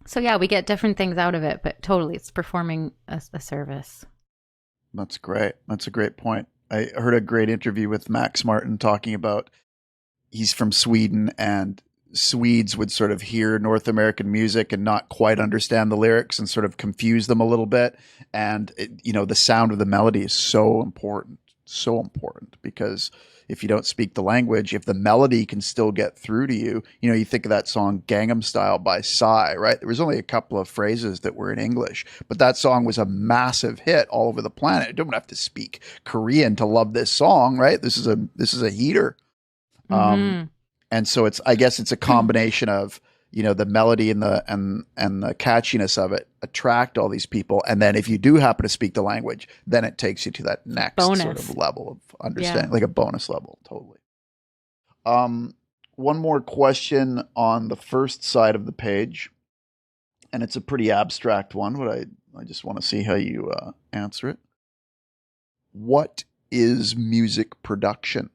so, yeah, we get different things out of it, but totally it's performing a service. That's great. That's a great point. I heard a great interview with Max Martin talking about, he's from Sweden, and Swedes would sort of hear North American music and not quite understand the lyrics and sort of confuse them a little bit. And the sound of the melody is so important because if you don't speak the language, if the melody can still get through to you, you think of that song Gangnam Style by Psy, right? There was only a couple of phrases that were in English, but that song was a massive hit all over the planet. You don't have to speak Korean to love this song, right? This is a heater. Mm-hmm. And so I guess it's a combination of, the melody and the catchiness of it attract all these people. And then if you do happen to speak the language, then it takes you to that next bonus sort of level of understanding, like a bonus level. Totally. One more question on the first side of the page, and it's a pretty abstract one, but I just want to see how you answer it. What is music production?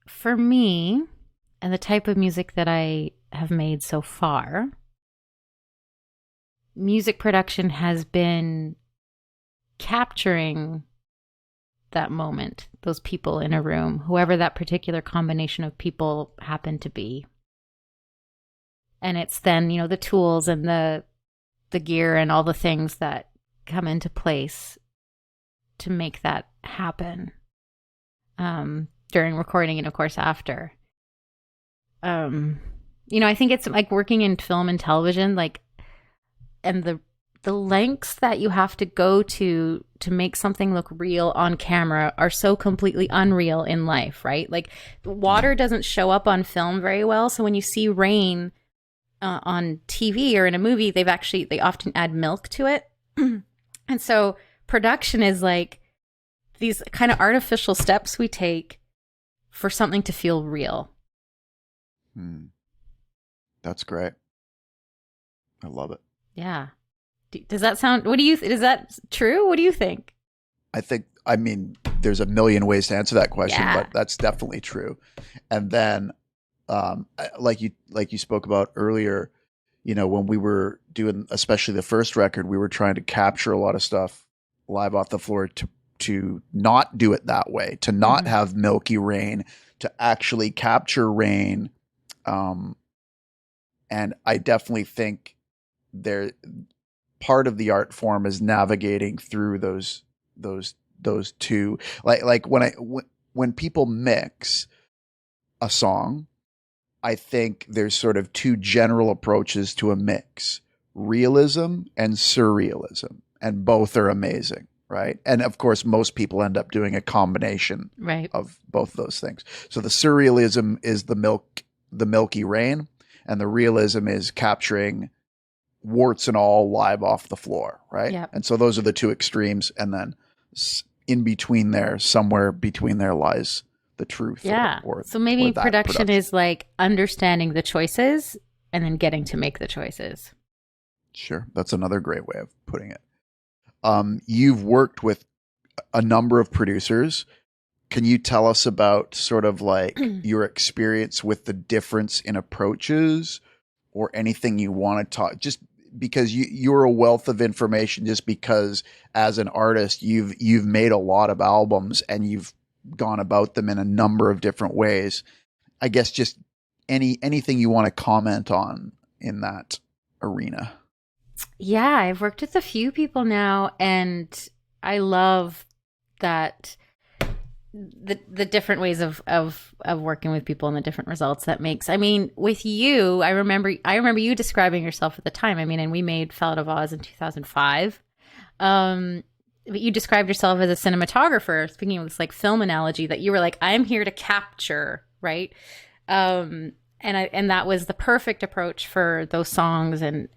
For me, and the type of music that I have made so far, music production has been capturing that moment, those people in a room, whoever that particular combination of people happen to be. And it's then, the tools and the gear and all the things that come into place to make that happen during recording and of course after. I think it's like working in film and television, like, and the lengths that you have to go to make something look real on camera are so completely unreal in life, right? Like water doesn't show up on film very well. So when you see rain on TV or in a movie, they often add milk to it. And so production is like these kind of artificial steps we take for something to feel real. That's great. I love it. Yeah. Does that sound, is that true? What do you think? I mean, there's a million ways to answer that question, but that's definitely true. And then, like you spoke about earlier, when we were doing, especially the first record, we were trying to capture a lot of stuff live off the floor to not do it that way, to not have milky rain, to actually capture rain. And I definitely think part of the art form is navigating through those two, like when people mix a song, I think there's sort of two general approaches to a mix: realism and surrealism, and both are amazing, right? And of course, most people end up doing a combination of both those things. So the surrealism is the milky rain, and the realism is capturing warts and all live off the floor, right? Yep. And so those are the two extremes, and then in between there, somewhere between there lies the truth. Yeah. So maybe production is like understanding the choices and then getting to make the choices. Sure. That's another great way of putting it. You've worked with a number of producers. Can you tell us about sort of like your experience with the difference in approaches, or anything you want to talk, just because you're a wealth of information, just because as an artist, you've made a lot of albums and you've gone about them in a number of different ways. I guess just anything you want to comment on in that arena. Yeah, I've worked with a few people now, and I love that the different ways of working with people and the different results that makes. I mean, with you, I remember you describing yourself at the time. I mean, and we made Fell of Oz in 2005. But you described yourself as a cinematographer, speaking of this like film analogy, that you were like, I'm here to capture, right? And that was the perfect approach for those songs and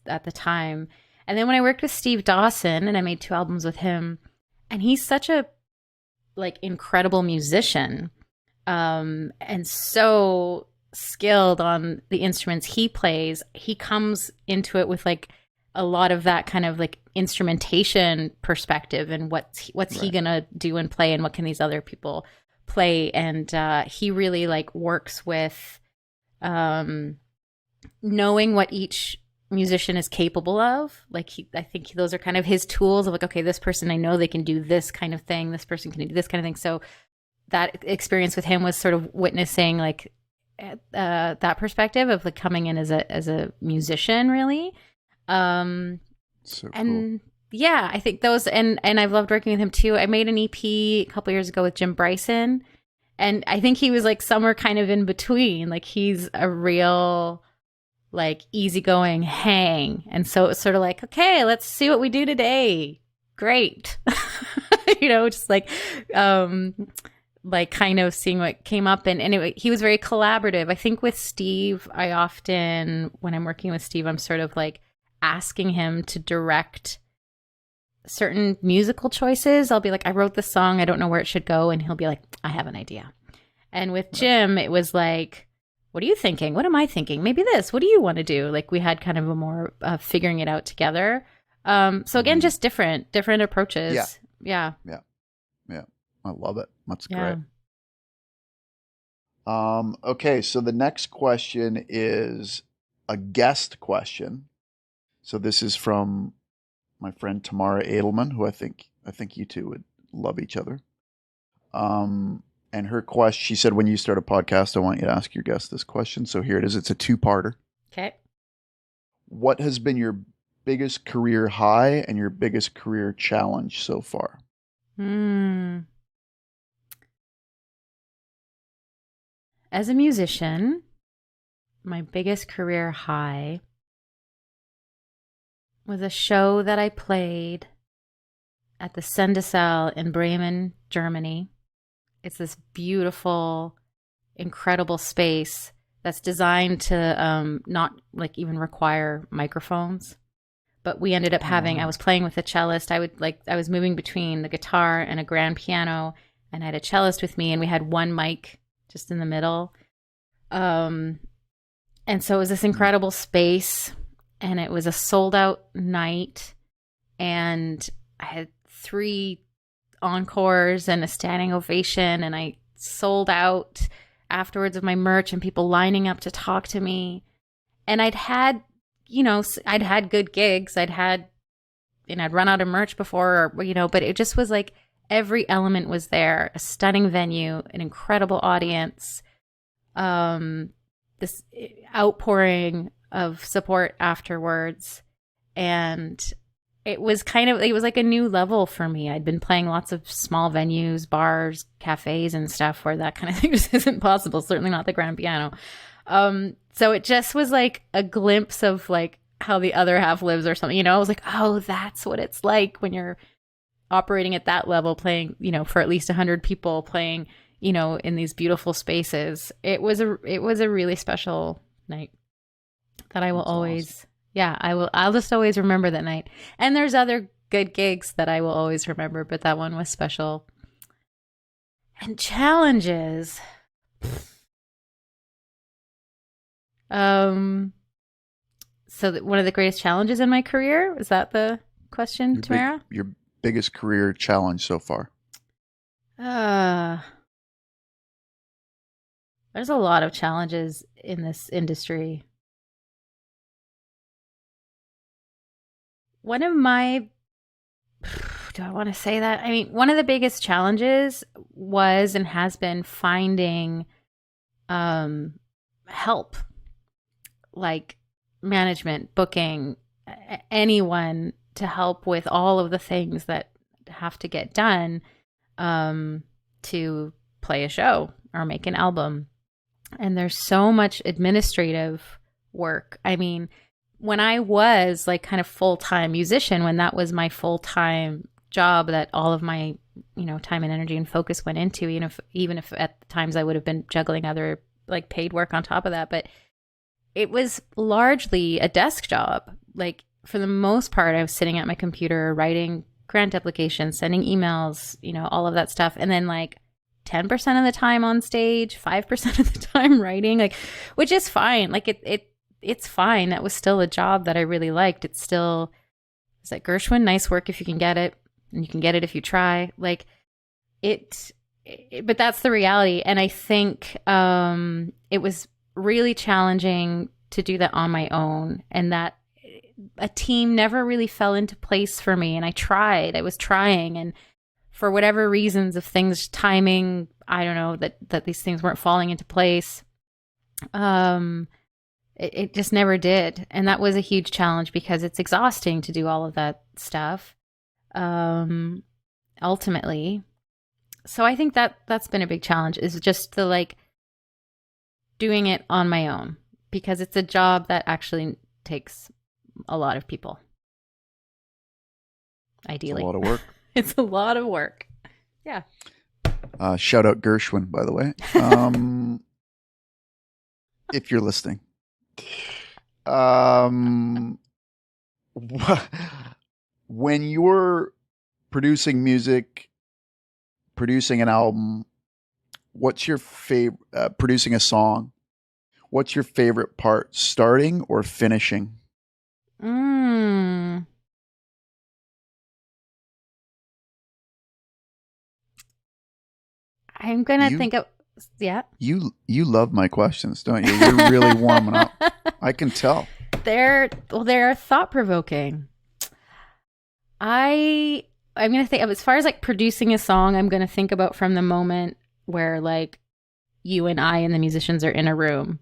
at the time. And then when I worked with Steve Dawson, and I made 2 albums with him, and he's such a like incredible musician, and so skilled on the instruments he plays. He comes into it with like a lot of that kind of like instrumentation perspective, and what's he gonna do and play, and what can these other people play. And he really like works with knowing what each musician is capable of. Like I think those are kind of his tools of like, okay, this person, I know they can do this kind of thing, this person can do this kind of thing. So that experience with him was sort of witnessing like that perspective of like coming in as a musician, really. So cool. And yeah, I think those, and I've loved working with him too. I made an EP a couple years ago with Jim Bryson, and I think he was like somewhere kind of in between. Like he's a real like easygoing hang, and so it's sort of like, okay, let's see what we do today. Great. Just like kind of seeing what came up. And anyway, he was very collaborative. I think with Steve, I often, when I'm working with Steve, I'm sort of like asking him to direct certain musical choices. I'll be like, I wrote this song, I don't know where it should go, and he'll be like, I have an idea. And with Jim, it was like, what are you thinking? What am I thinking? Maybe this. What do you want to do? Like we had kind of a more figuring it out together. So again, just different approaches. Yeah. I love it. That's great. Okay, so the next question is a guest question. So this is from my friend Tamara Edelman, who I think you two would love each other. And her question, she said, when you start a podcast, I want you to ask your guest this question. So here it is. It's a 2-parter. Okay. What has been your biggest career high and your biggest career challenge so far? As a musician, my biggest career high was a show that I played at the Sendesaal in Bremen, Germany. It's this beautiful, incredible space that's designed to not like even require microphones. But we ended up having, I was playing with a cellist. I was moving between the guitar and a grand piano, and I had a cellist with me, and we had one mic just in the middle. And so it was this incredible space, and it was a sold out night, and I had 3 encores and a standing ovation, and I sold out afterwards of my merch and people lining up to talk to me. And I'd had good gigs. I'd run out of merch before, but it just was like every element was there. A stunning venue, an incredible audience, this outpouring of support afterwards. And it was like a new level for me. I'd been playing lots of small venues, bars, cafes and stuff where that kind of thing just isn't possible. Certainly not the grand piano. So it just was like a glimpse of like how the other half lives or something, I was like, oh, that's what it's like when you're operating at that level, playing, for at least 100 people, playing, in these beautiful spaces. It was a really special night that I will That's always, awesome. yeah, I'll just always remember that night. And there's other good gigs that I will always remember, but that one was special. And challenges. One of the greatest challenges in my career, is that the question, Tamara? Your biggest career challenge so far. There's a lot of challenges in this industry. One of my, do I want to say that? I mean, one of the biggest challenges was and has been finding help, like management, booking, anyone to help with all of the things that have to get done to play a show or make an album. And there's so much administrative work. I mean, when I was like kind of full-time musician, when that was my full-time job that all of my, time and energy and focus went into, even if at times I would have been juggling other like paid work on top of that, but it was largely a desk job. Like for the most part, I was sitting at my computer, writing grant applications, sending emails, all of that stuff. And then like 10% of the time on stage, 5% of the time writing, like, which is fine. Like it's fine. That was still a job that I really liked. It's like Gershwin, nice work if you can get it, and you can get it if you try. Like but that's the reality. And I think it was really challenging to do that on my own, and that a team never really fell into place for me. And I was trying, and for whatever reasons of things, timing, I don't know, that these things weren't falling into place. It just never did. And that was a huge challenge because it's exhausting to do all of that stuff. Ultimately. So I think that's been a big challenge, is just the like doing it on my own, because it's a job that actually takes a lot of people. Ideally. It's a lot of work. It's a lot of work. Yeah. Shout out Gershwin, by the way. If you're listening. When you're producing music, producing an album, what's your favorite, producing a song, what's your favorite part, starting or finishing? I'm going to think of, yeah. You love my questions, don't you? You're really warming up. I can tell. They're thought-provoking. I'm going to think of, as far as like producing a song, I'm going to think about from the moment where like you and I and the musicians are in a room.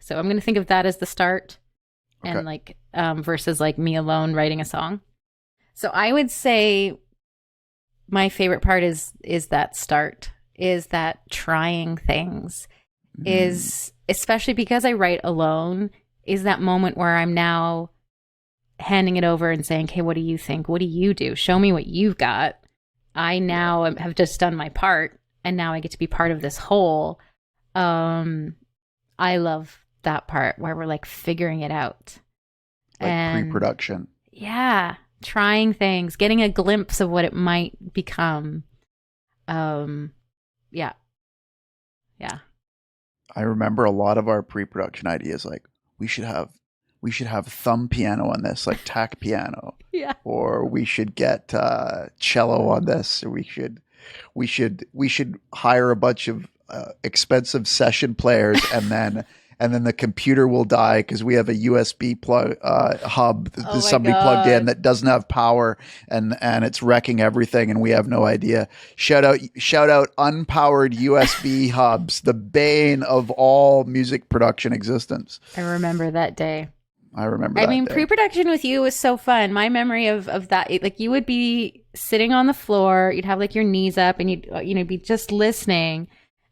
So I'm going to think of that as the start, okay. And like versus like me alone writing a song. So I would say my favorite part is that start, is that trying things, is especially because I write alone, is that moment where I'm now handing it over and saying, okay, what do you think? What do you do? Show me what you've got. I now have just done my part, and now I get to be part of this whole. I love that part where we're like figuring it out. Like pre-production. Yeah. Trying things, getting a glimpse of what it might become. Yeah. I remember a lot of our pre-production ideas, like we should have thumb piano on this, like tack piano. Yeah. Or we should get cello on this. Or we should hire a bunch of expensive session players, and then the computer will die because we have a USB plug hub that somebody plugged in that doesn't have power, and it's wrecking everything, and we have no idea. Shout out unpowered USB hubs, the bane of all music production existence. I remember that day. I mean, pre-production with you was so fun. My memory of that, like you would be sitting on the floor, you'd have like your knees up, and you'd be just listening,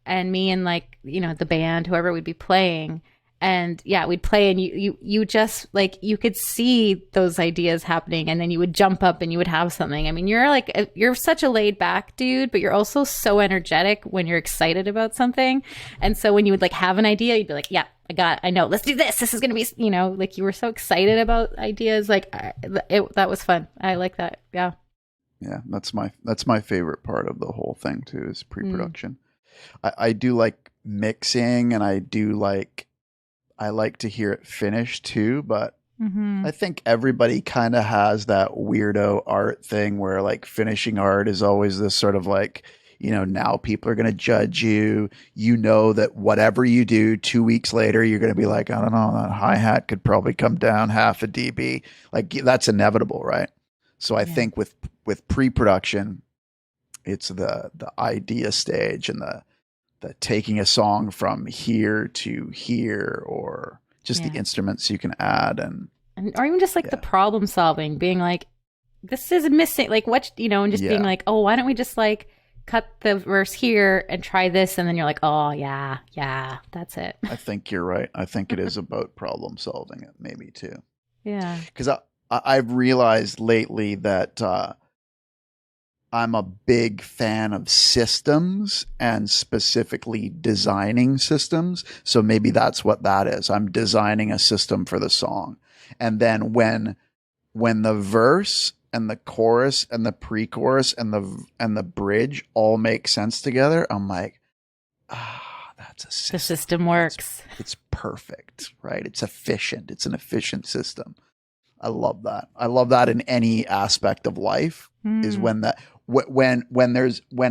and me and like, the band, whoever would be playing, And yeah, we'd play, and you just like, you could see those ideas happening, and then you would jump up and you would have something. I mean, you're such a laid back dude, but you're also so energetic when you're excited about something. And so when you would like have an idea, you'd be like, yeah, I know, let's do this. This is going to be, you know, like you were so excited about ideas. Like that was fun. I like that. Yeah. Yeah. That's my favorite part of the whole thing too, is pre-production. I do like mixing, and I like to hear it finished too, but I think everybody kind of has that weirdo art thing where like finishing art is always this sort of like, you know, now people are going to judge you. You know that whatever you do 2 weeks later, you're going to be like, I don't know, that hi-hat could probably come down half a dB. Like that's inevitable, right? So I think with pre-production, it's the idea stage and the taking a song from here to here, or just the instruments you can add, and or even just like the problem solving, being like, this is missing, like what, you know, and just being like, oh, why don't we just like cut the verse here and try this, and then you're like, oh yeah, that's it. I think you're right. I think it is about problem solving it maybe too. Yeah, because I've realized lately that I'm a big fan of systems, and specifically designing systems. So maybe that's what that is. I'm designing a system for the song. And then when the verse and the chorus and the pre-chorus and the bridge all make sense together, I'm like, that's a system. The system works. It's perfect, right? It's efficient. It's an efficient system. I love that. I love that in any aspect of life, is when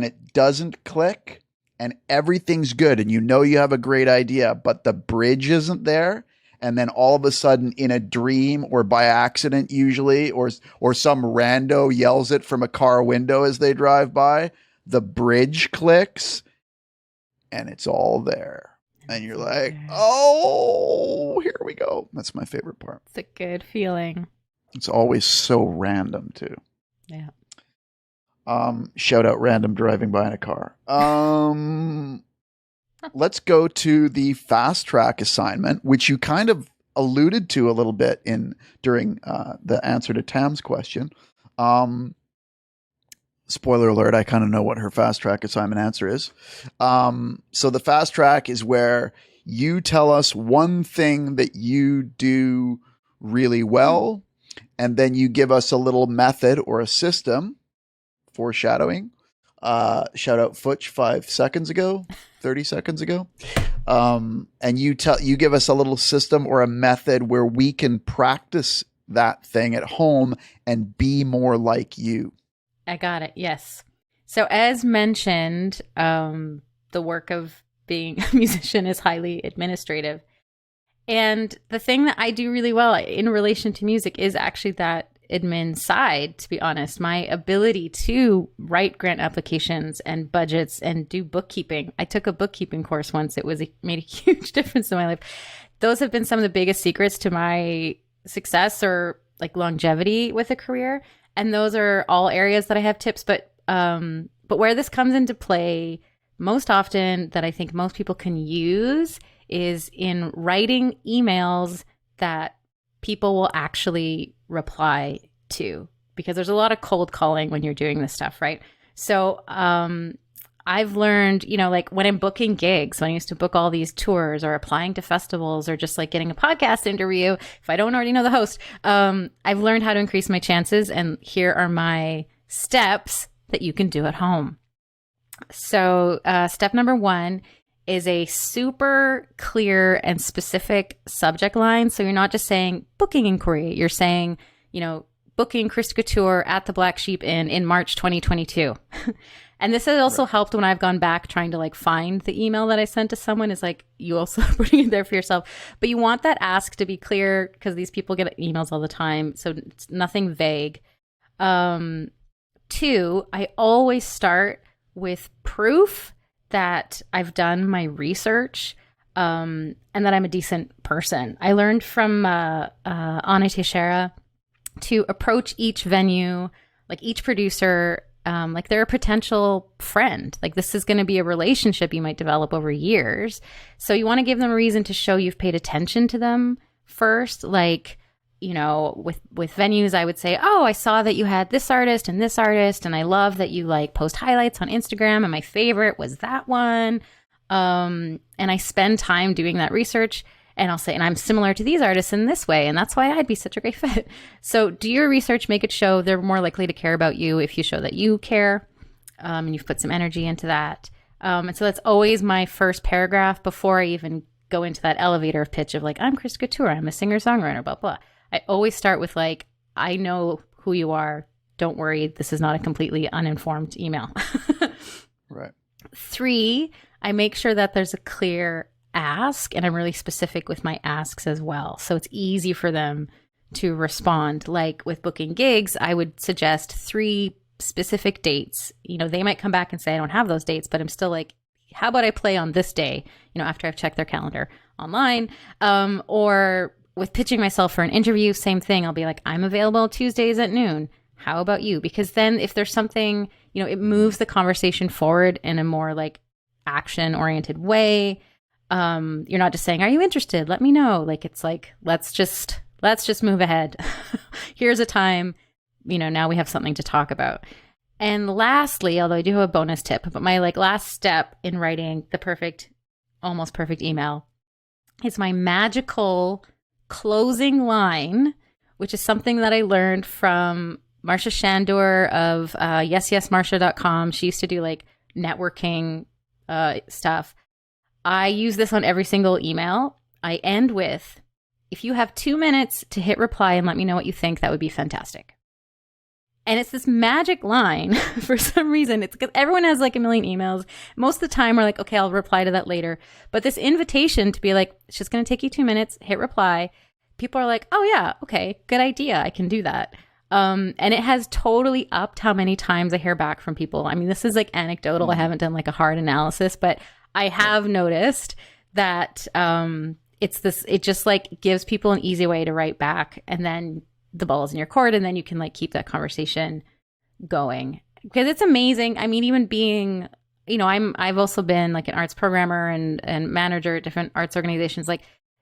it doesn't click and everything's good and you know you have a great idea, but the bridge isn't there. And then all of a sudden, in a dream or by accident usually, or some rando yells it from a car window as they drive by, the bridge clicks and it's all there. And you're like, oh, here we go. That's my favorite part. It's a good feeling. It's always so random too. Yeah. Shout out random driving by in a car. Let's go to the fast track assignment, which you kind of alluded to a little bit during the answer to Tam's question. Spoiler alert, I kind of know what her fast track assignment answer is. So the fast track is where you tell us one thing that you do really well, and then you give us a little method or a system, foreshadowing. Shout out Futch 30 seconds ago. And you give us a little system or a method where we can practice that thing at home and be more like you. I got it. Yes. So as mentioned, the work of being a musician is highly administrative. And the thing that I do really well in relation to music is actually that admin side, to be honest. My ability to write grant applications and budgets and do bookkeeping. I took a bookkeeping course once. It made a huge difference in my life. Those have been some of the biggest secrets to my success or like longevity with a career. And those are all areas that I have tips. But where this comes into play most often that I think most people can use is in writing emails that people will actually reply to, because there's a lot of cold calling when you're doing this stuff, right? So I've learned, like when I'm booking gigs, when I used to book all these tours or applying to festivals or just like getting a podcast interview, if I don't already know the host, I've learned how to increase my chances. And here are my steps that you can do at home. So step number 1 is a super clear and specific subject line. So you're not just saying booking inquiry. You're saying, booking Christa Couture at the Black Sheep Inn in March 2022. And this has also helped when I've gone back trying to like find the email that I sent to someone, is like you also putting it there for yourself. But you want that ask to be clear because these people get emails all the time. So it's nothing vague. 2, I always start with proof that I've done my research and that I'm a decent person. I learned from Anna Teixeira to approach each venue, like each producer, like they're a potential friend. Like this is going to be a relationship you might develop over years. So you want to give them a reason to show you've paid attention to them first. Like, you know, with venues, I would say, oh, I saw that you had this artist, and I love that you like post highlights on Instagram, and my favorite was that one. And I spend time doing that research, and I'll say, and I'm similar to these artists in this way, and that's why I'd be such a great fit. So do your research, make it show they're more likely to care about you if you show that you care, and you've put some energy into that. And so that's always my first paragraph before I even go into that elevator pitch of like, I'm Christa Couture, I'm a singer-songwriter, blah, blah. I always start with like, I know who you are. Don't worry. This is not a completely uninformed email. Right. 3, I make sure that there's a clear ask, and I'm really specific with my asks as well. So it's easy for them to respond. Like with booking gigs, I would suggest 3 specific dates. You know, they might come back and say, I don't have those dates, but I'm still like, how about I play on this day, you know, after I've checked their calendar online, or with pitching myself for an interview, same thing. I'll be like, I'm available Tuesdays at noon. How about you? Because then if there's something, you know, it moves the conversation forward in a more like action oriented way. You're not just saying, are you interested? Let me know. Like, it's like, let's just move ahead. Here's a time, you know, now we have something to talk about. And lastly, although I do have a bonus tip, but my like last step in writing the perfect, almost perfect email is my magical closing line, which is something that I learned from Marsha Shandor of yesyesmarsha.com. She used to do like networking stuff. I use this on every single email. I end with, if you have 2 minutes to hit reply and let me know what you think, that would be fantastic. And it's this magic line for some reason. It's because everyone has like a million emails. Most of the time we're like, okay, I'll reply to that later. But this invitation to be like, it's just going to take you 2 minutes, hit reply. People are like, oh yeah, okay, good idea. I can do that. And it has totally upped how many times I hear back from people. I mean, this is like anecdotal. I haven't done like a hard analysis, but I have noticed that it just like gives people an easy way to write back, and then the ball's in your court, and then you can like keep that conversation going, because it's amazing. I mean, even being, you know, I've also been like an arts programmer and manager at different arts organizations. Like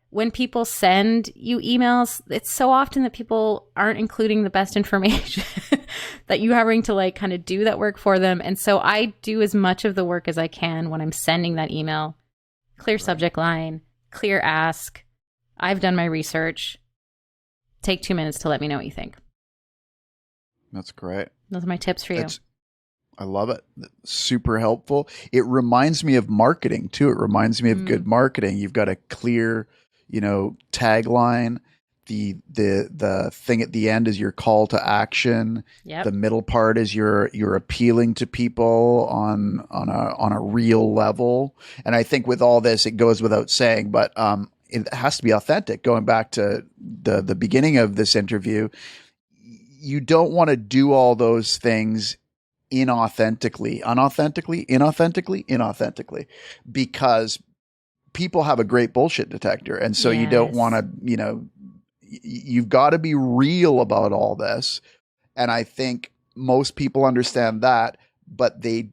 when people send you emails, it's so often that people aren't including the best information that you having to like kind of do that work for them. And so I do as much of the work as I can when I'm sending that email. Clear subject line, clear ask. I've done my research. Take 2 minutes to let me know what you think. That's great. Those are my tips for you. I love it. Super helpful. It reminds me of marketing too. It reminds me of good marketing. You've got a clear, you know, tagline. The thing at the end is your call to action. Yep. The middle part is you're appealing to people on a real level. And I think with all this, it goes without saying, but it has to be authentic. Going back to the beginning of this interview, you don't want to do all those things inauthentically, because people have a great bullshit detector. And so you don't want to, you know, you've got to be real about all this. And I think most people understand that, but they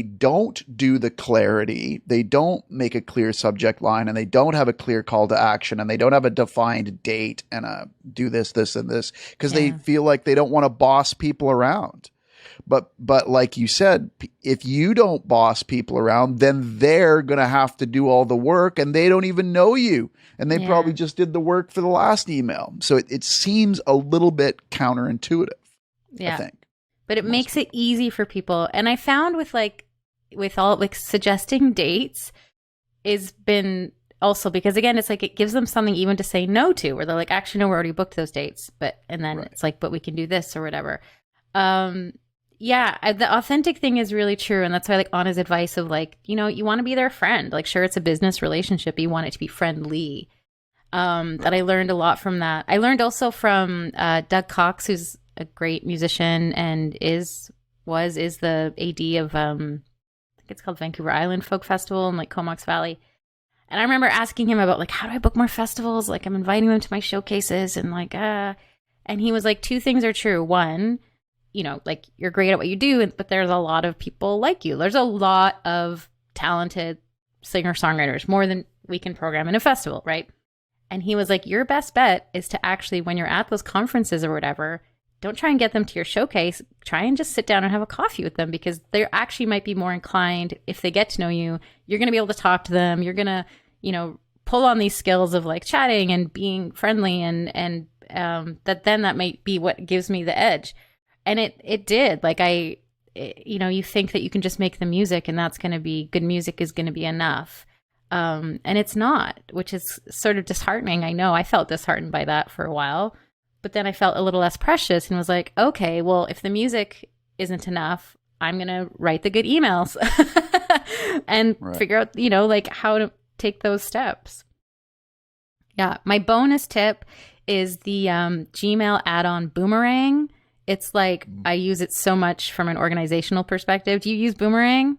don't do the clarity. They don't make a clear subject line, and they don't have a clear call to action, and they don't have a defined date and do this, this, and this, because they feel like they don't want to boss people around. But like you said, if you don't boss people around, then they're going to have to do all the work, and they don't even know you. And they probably just did the work for the last email. So it seems a little bit counterintuitive, I think. But it makes it easy for people. And I found with all suggesting dates is been also, because again, it's like it gives them something even to say no to, where they're like, actually, no, we already booked those dates. And then it's like, but we can do this or whatever. The authentic thing is really true. And that's why, like, Anna's advice of like, you know, you want to be their friend. Like, sure, it's a business relationship, but you want it to be friendly. That I learned a lot from that. I learned also from Doug Cox, who's a great musician and is the AD of I think it's called Vancouver Island Folk Festival in like Comox Valley. And I remember asking him about like, how do I book more festivals? Like, I'm inviting them to my showcases and like and he was like, 2 things are true. 1, like you're great at what you do, but there's a lot of people like you. There's a lot of talented singer-songwriters, more than we can program in a festival, right? And he was like, your best bet is to actually, when you're at those conferences or whatever, don't try and get them to your showcase. Try and just sit down and have a coffee with them, because they actually might be more inclined, if they get to know you, you're going to be able to talk to them. You're going to, pull on these skills of like chatting and being friendly, and that might be what gives me the edge. And it did. Like you think that you can just make the music and that's going to be good music is going to be enough. And it's not, which is sort of disheartening. I know I felt disheartened by that for a while, but then I felt a little less precious and was like, okay, well, if the music isn't enough, I'm going to write the good emails and figure out, like how to take those steps. Yeah. My bonus tip is the Gmail add-on Boomerang. It's like, I use it so much from an organizational perspective. Do you use Boomerang?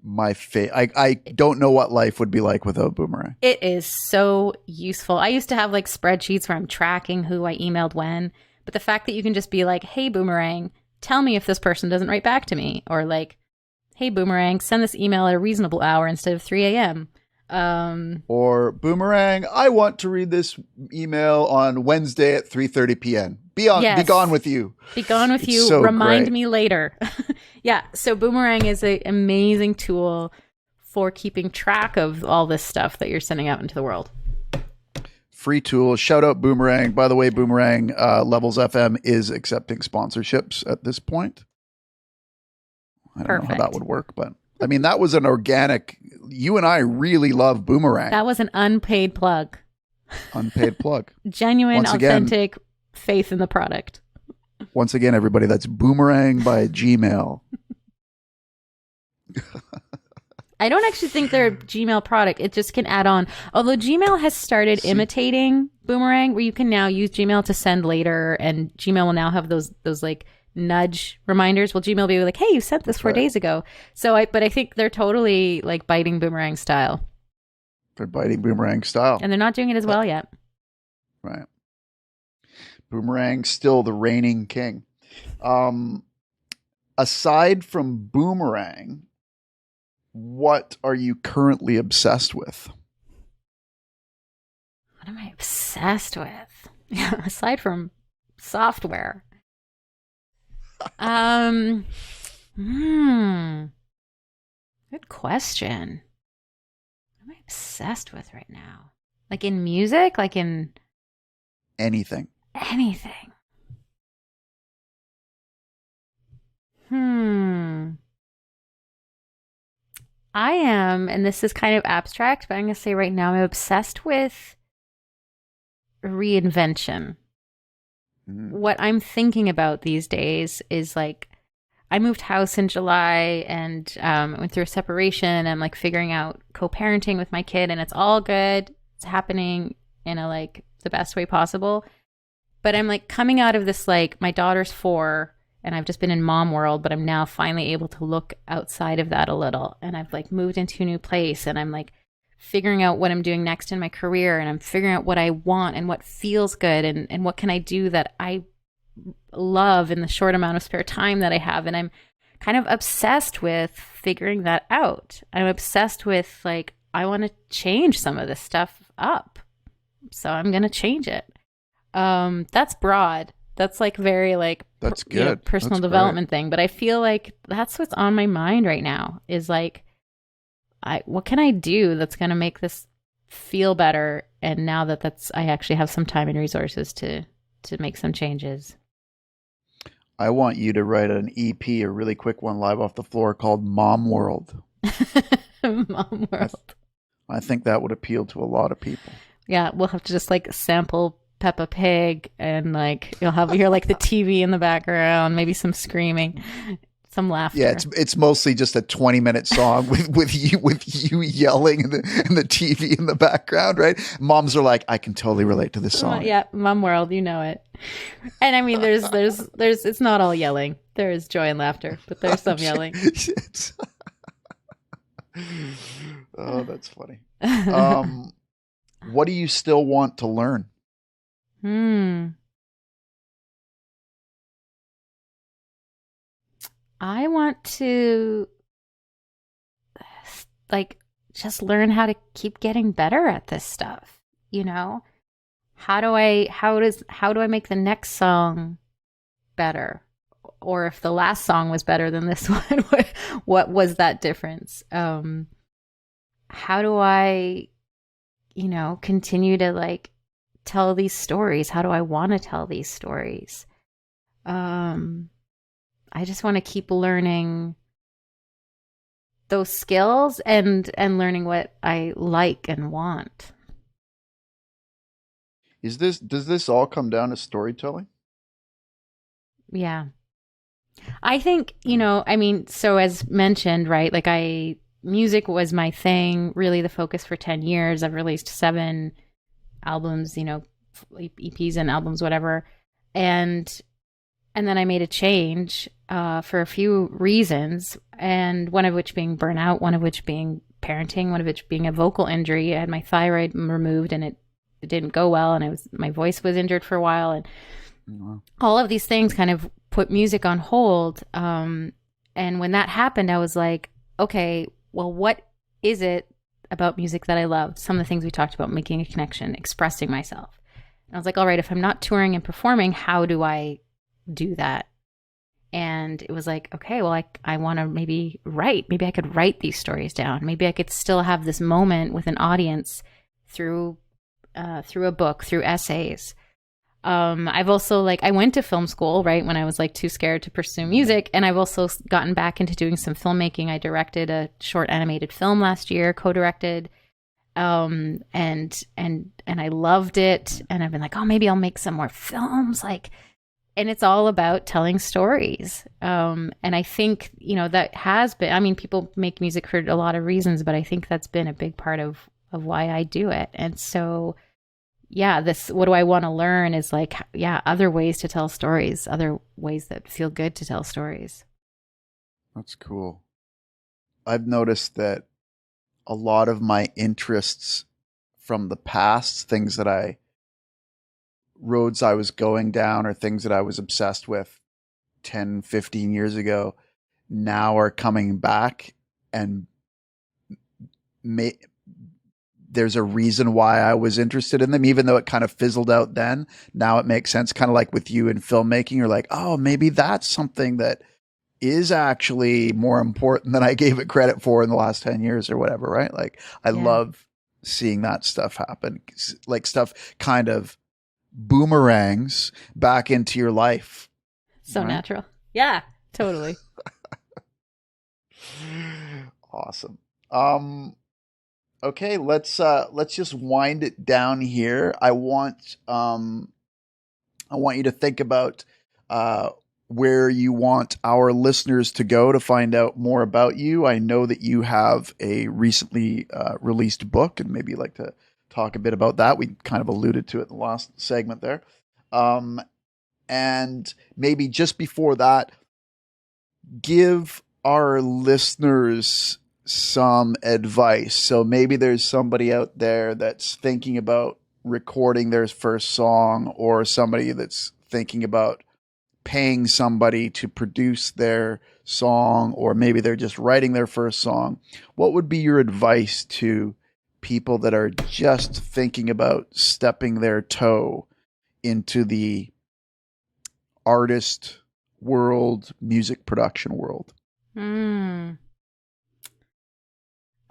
I don't know what life would be like without Boomerang. It is so useful. I used to have like spreadsheets where I'm tracking who I emailed when, but the fact that you can just be like, hey, Boomerang, tell me if this person doesn't write back to me, or like, hey, Boomerang, send this email at a reasonable hour instead of 3 a.m. Or Boomerang, I want to read this email on Wednesday at 3:30 p.m. Be gone with you. Be gone with you. So Remind great. me later. Yeah. So Boomerang is an amazing tool for keeping track of all this stuff that you're sending out into the world. Free tool. Shout out Boomerang. By the way, Boomerang, LevelsFM is accepting sponsorships at this point. I don't know how that would work, but I mean, that was an organic. You and I really love Boomerang. That was an unpaid plug. Unpaid plug. Genuine, authentic faith in the product. Once again, everybody, that's Boomerang by Gmail. I don't actually think they're a Gmail product. It just can add on. Although Gmail has started imitating Boomerang, where you can now use Gmail to send later, and Gmail will now have those like nudge reminders. Well, Gmail will be like, hey, you sent this 4 days ago. But I think they're totally like biting Boomerang style. They're biting Boomerang style. And they're not doing it as well yet. Right. Boomerang still the reigning king. Aside from Boomerang, what are you currently obsessed with? What am I obsessed with? Aside from software. Good question. What am I obsessed with right now? Like in music? Like in anything? I am, and this is kind of abstract, but I'm going to say right now I'm obsessed with reinvention. What I'm thinking about these days is like, I moved house in July and went through a separation. I'm like figuring out co-parenting with my kid, and it's all good. It's happening in a like the best way possible. But I'm like coming out of this, like my daughter's 4 and I've just been in mom world, but I'm now finally able to look outside of that a little. And I've like moved into a new place, and I'm like figuring out what I'm doing next in my career, and I'm figuring out what I want and what feels good, and what can I do that I love in the short amount of spare time that I have. And I'm kind of obsessed with figuring that out. I'm obsessed with like, I want to change some of this stuff up. So I'm going to change it. That's broad. That's like very like that's good. Personal development thing. But I feel like that's what's on my mind right now is like, what can I do that's going to make this feel better? And now that I actually have some time and resources to make some changes. I want you to write an EP, a really quick one live off the floor called Mom World. Mom World. I think that would appeal to a lot of people. Yeah, we'll have to just like sample Peppa Pig, and like you'll hear like the TV in the background, maybe some screaming, some laughter. Yeah, it's mostly just a 20-minute song with you yelling and the TV in the background, right? Moms are like, I can totally relate to this song. Yeah, Mom World, you know it. And I mean, there's it's not all yelling. There is joy and laughter, but there's some yelling. Oh, that's funny. What do you still want to learn? I want to like just learn how to keep getting better at this stuff, you know? How do I make the next song better? Or if the last song was better than this one, what was that difference? How do I, continue to like tell these stories? How do I want to tell these stories? I just want to keep learning those skills and learning what I like and want. Does this all come down to storytelling? Yeah. I think, so as mentioned, right? Like music was my thing, really the focus for 10 years. I've released 7 albums, EPs and albums, whatever. And then I made a change for a few reasons, and one of which being burnout, one of which being parenting, one of which being a vocal injury. I had my thyroid removed, and it didn't go well, and my voice was injured for a while, and all of these things kind of put music on hold. And when that happened, I was like, okay, well, what is it about music that I love? Some of the things we talked about, making a connection, expressing myself. And I was like, all right, if I'm not touring and performing, how do I do that? And it was like, okay, well, I want to maybe I could write these stories down. Maybe I could still have this moment with an audience through a book, through essays. I've also I went to film school, right, when I was too scared to pursue music. And I've also gotten back into doing some filmmaking. I directed a short animated film last year, co-directed. And I loved it. And I've been like, oh, maybe I'll make some more films. And it's all about telling stories. And I think, that has been, people make music for a lot of reasons, but I think that's been a big part of why I do it. And so, yeah, what do I want to learn is other ways to tell stories, other ways that feel good to tell stories. That's cool. I've noticed that a lot of my interests from the past, roads I was going down or things that I was obsessed with 10, 15 years ago, now are coming back, and there's a reason why I was interested in them, even though it kind of fizzled out then. Now it makes sense, kind of like with you in filmmaking. You're like, oh, maybe that's something that is actually more important than I gave it credit for in the last 10 years or whatever, right? I love seeing that stuff happen. Stuff kind of boomerangs back into your life. So right? Natural. Yeah, totally. Awesome. Okay, let's just wind it down here. I want you to think about where you want our listeners to go to find out more about you. I know that you have a recently released book, and maybe you'd like to talk a bit about that. We kind of alluded to it in the last segment there. And maybe just before that, give our listeners some advice. So maybe there's somebody out there that's thinking about recording their first song, or somebody that's thinking about paying somebody to produce their song, or maybe they're just writing their first song. What would be your advice to people that are just thinking about stepping their toe into the artist world, music production world?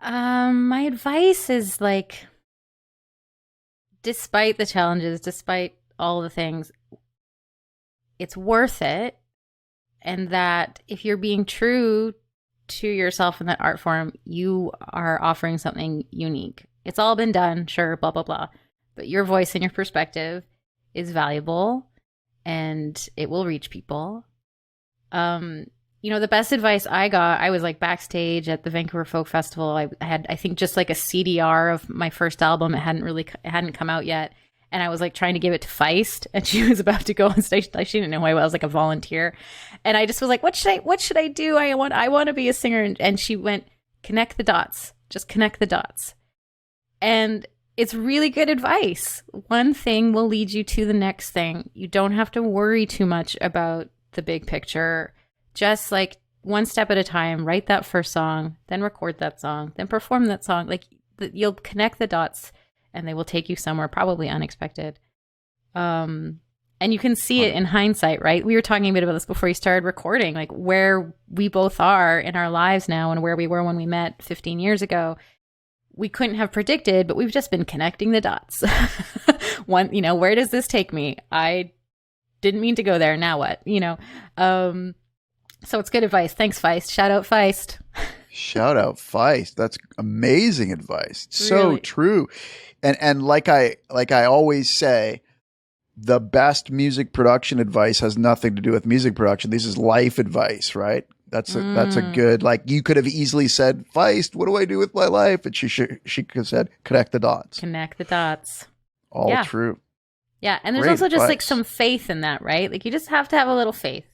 My advice is despite the challenges, despite all the things, it's worth it. And that if you're being true to yourself in that art form, you are offering something unique. It's all been done, sure, blah, blah, blah. But your voice and your perspective is valuable, and it will reach people. The best advice I got, I was backstage at the Vancouver Folk Festival. I had, I think, just a CDR of my first album. It hadn't come out yet. And I was trying to give it to Feist, and she was about to go on stage. She didn't know who I was, a volunteer. And I just was what should I do? I want to be a singer. And she went, connect the dots, just connect the dots. And it's really good advice. One thing will lead you to the next thing. You don't have to worry too much about the big picture. Just one step at a time, write that first song, then record that song, then perform that song. Like you'll connect the dots and they will take you somewhere probably unexpected. And you can see it in hindsight, right? We were talking a bit about this before you started recording, like where we both are in our lives now and where we were when we met 15 years ago. We couldn't have predicted, but we've just been connecting the dots. One, where does this take me? I didn't mean to go there. Now what? So it's good advice. Thanks, Feist. Shout out Feist. Shout out Feist. That's amazing advice. So Really? true. And like I always say, the best music production advice has nothing to do with music production. This is life advice, right? That's a good, like, you could have easily said, Feist, what do I do with my life? And she could have said, connect the dots. Connect the dots. All true. Yeah. And there's Great also just like advice. some faith in that, right? Like you just have to have a little faith.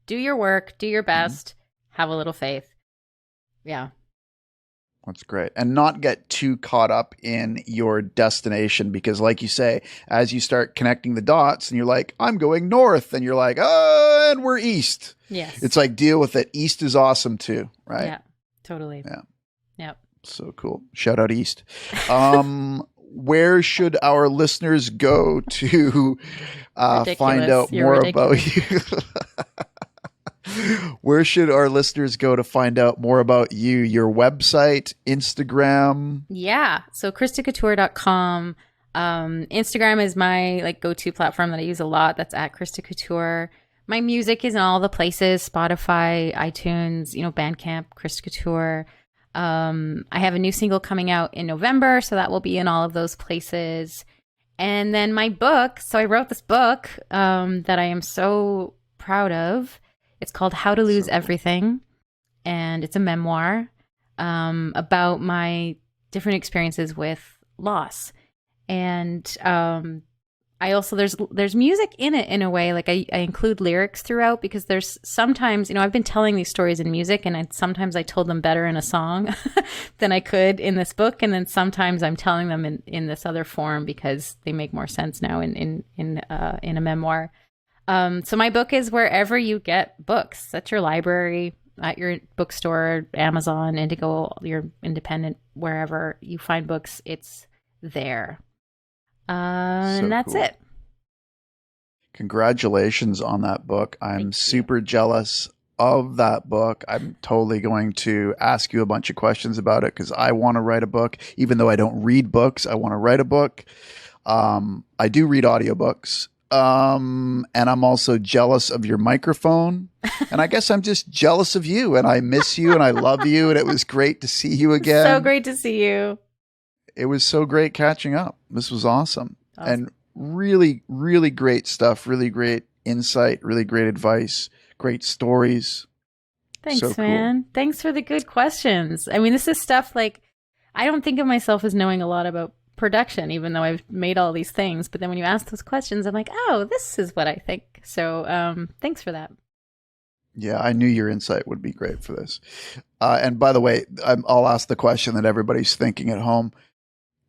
Do your work, do your best, have a little faith. Yeah. That's great. And not get too caught up in your destination because, like you say, as you start connecting the dots and you're like, I'm going north, and you're like, oh, and we're east. Yes. It's like, deal with it. East is awesome too, right? Yeah, totally. Yeah. Yep. So cool. Shout out East. Where should our listeners go to find out You're more ridiculous. about you? Where should our listeners go to find out more about you? Your website, Instagram? Yeah. So ChristaCouture.com. Instagram is my go-to platform that I use a lot. That's at Christa Couture. My music is in all the places, Spotify, iTunes, Bandcamp, Christa Couture. I have a new single coming out in November, so that will be in all of those places. And then my book. So I wrote this book that I am so proud of. It's called How to Lose Everything, and it's a memoir about my different experiences with loss. And I also there's music in it in a way. Like I include lyrics throughout because there's sometimes I've been telling these stories in music, and sometimes I told them better in a song than I could in this book, and then sometimes I'm telling them in this other form because they make more sense now in a memoir. So my book is wherever you get books, at your library, at your bookstore, Amazon, Indigo, your independent, wherever you find books, it's there. And that's cool. it. Congratulations on that book. I'm Thank you. super jealous of that book. I'm totally going to ask you a bunch of questions about it because I want to write a book. Even though I don't read books, I want to write a book. I do read audiobooks. And I'm also jealous of your microphone. And I guess I'm just jealous of you, and I miss you and I love you. And it was great to see you again. So great to see you. It was so great catching up. This was awesome. And really, really great stuff. Really great insight, really great advice, great stories. Thanks, So cool. man. Thanks for the good questions. I mean, this is stuff like I don't think of myself as knowing a lot about production, even though I've made all these things. But then when you ask those questions, I'm like, oh, this is what I think. So thanks for that. Yeah, I knew your insight would be great for this. And by the way, I'll ask the question that everybody's thinking at home.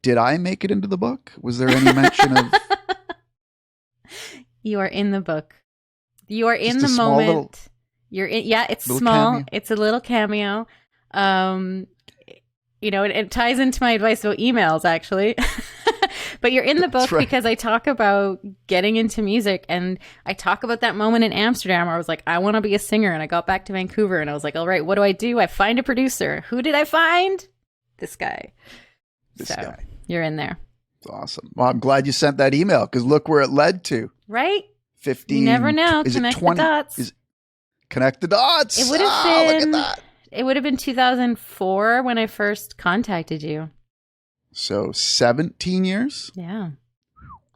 Did I make it into the book? Was there any mention of... You are in the book. You are in Just the a small moment. little- You're in. Yeah, it's little small. cameo. It's a little cameo. It ties into my advice about emails, actually. But you're in the book right. because I talk about getting into music, and I talk about that moment in Amsterdam where I was like, I want to be a singer, and I got back to Vancouver, and I was like, all right, what do? I find a producer. Who did I find? This guy. This guy. You're in there. It's awesome. Well, I'm glad you sent that email because look where it led to. Right? 15. You never know. Is Connect it 20? the dots. Connect the dots. It would have Look been. at that. It would have been 2004 when I first contacted you. So 17 years? Yeah.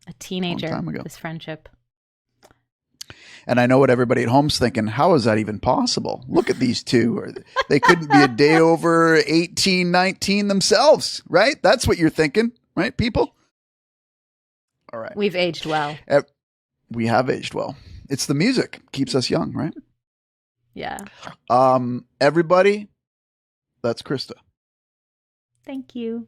A teenager. Long time ago. This friendship. And I know what everybody at home's thinking. How is that even possible? Look at these two. They couldn't be a day over 18, 19 themselves, right? That's what you're thinking, right, people? All right. We've aged well. We have aged well. It's the music. Keeps us young, right? Yeah. Everybody, that's Christa. Thank you.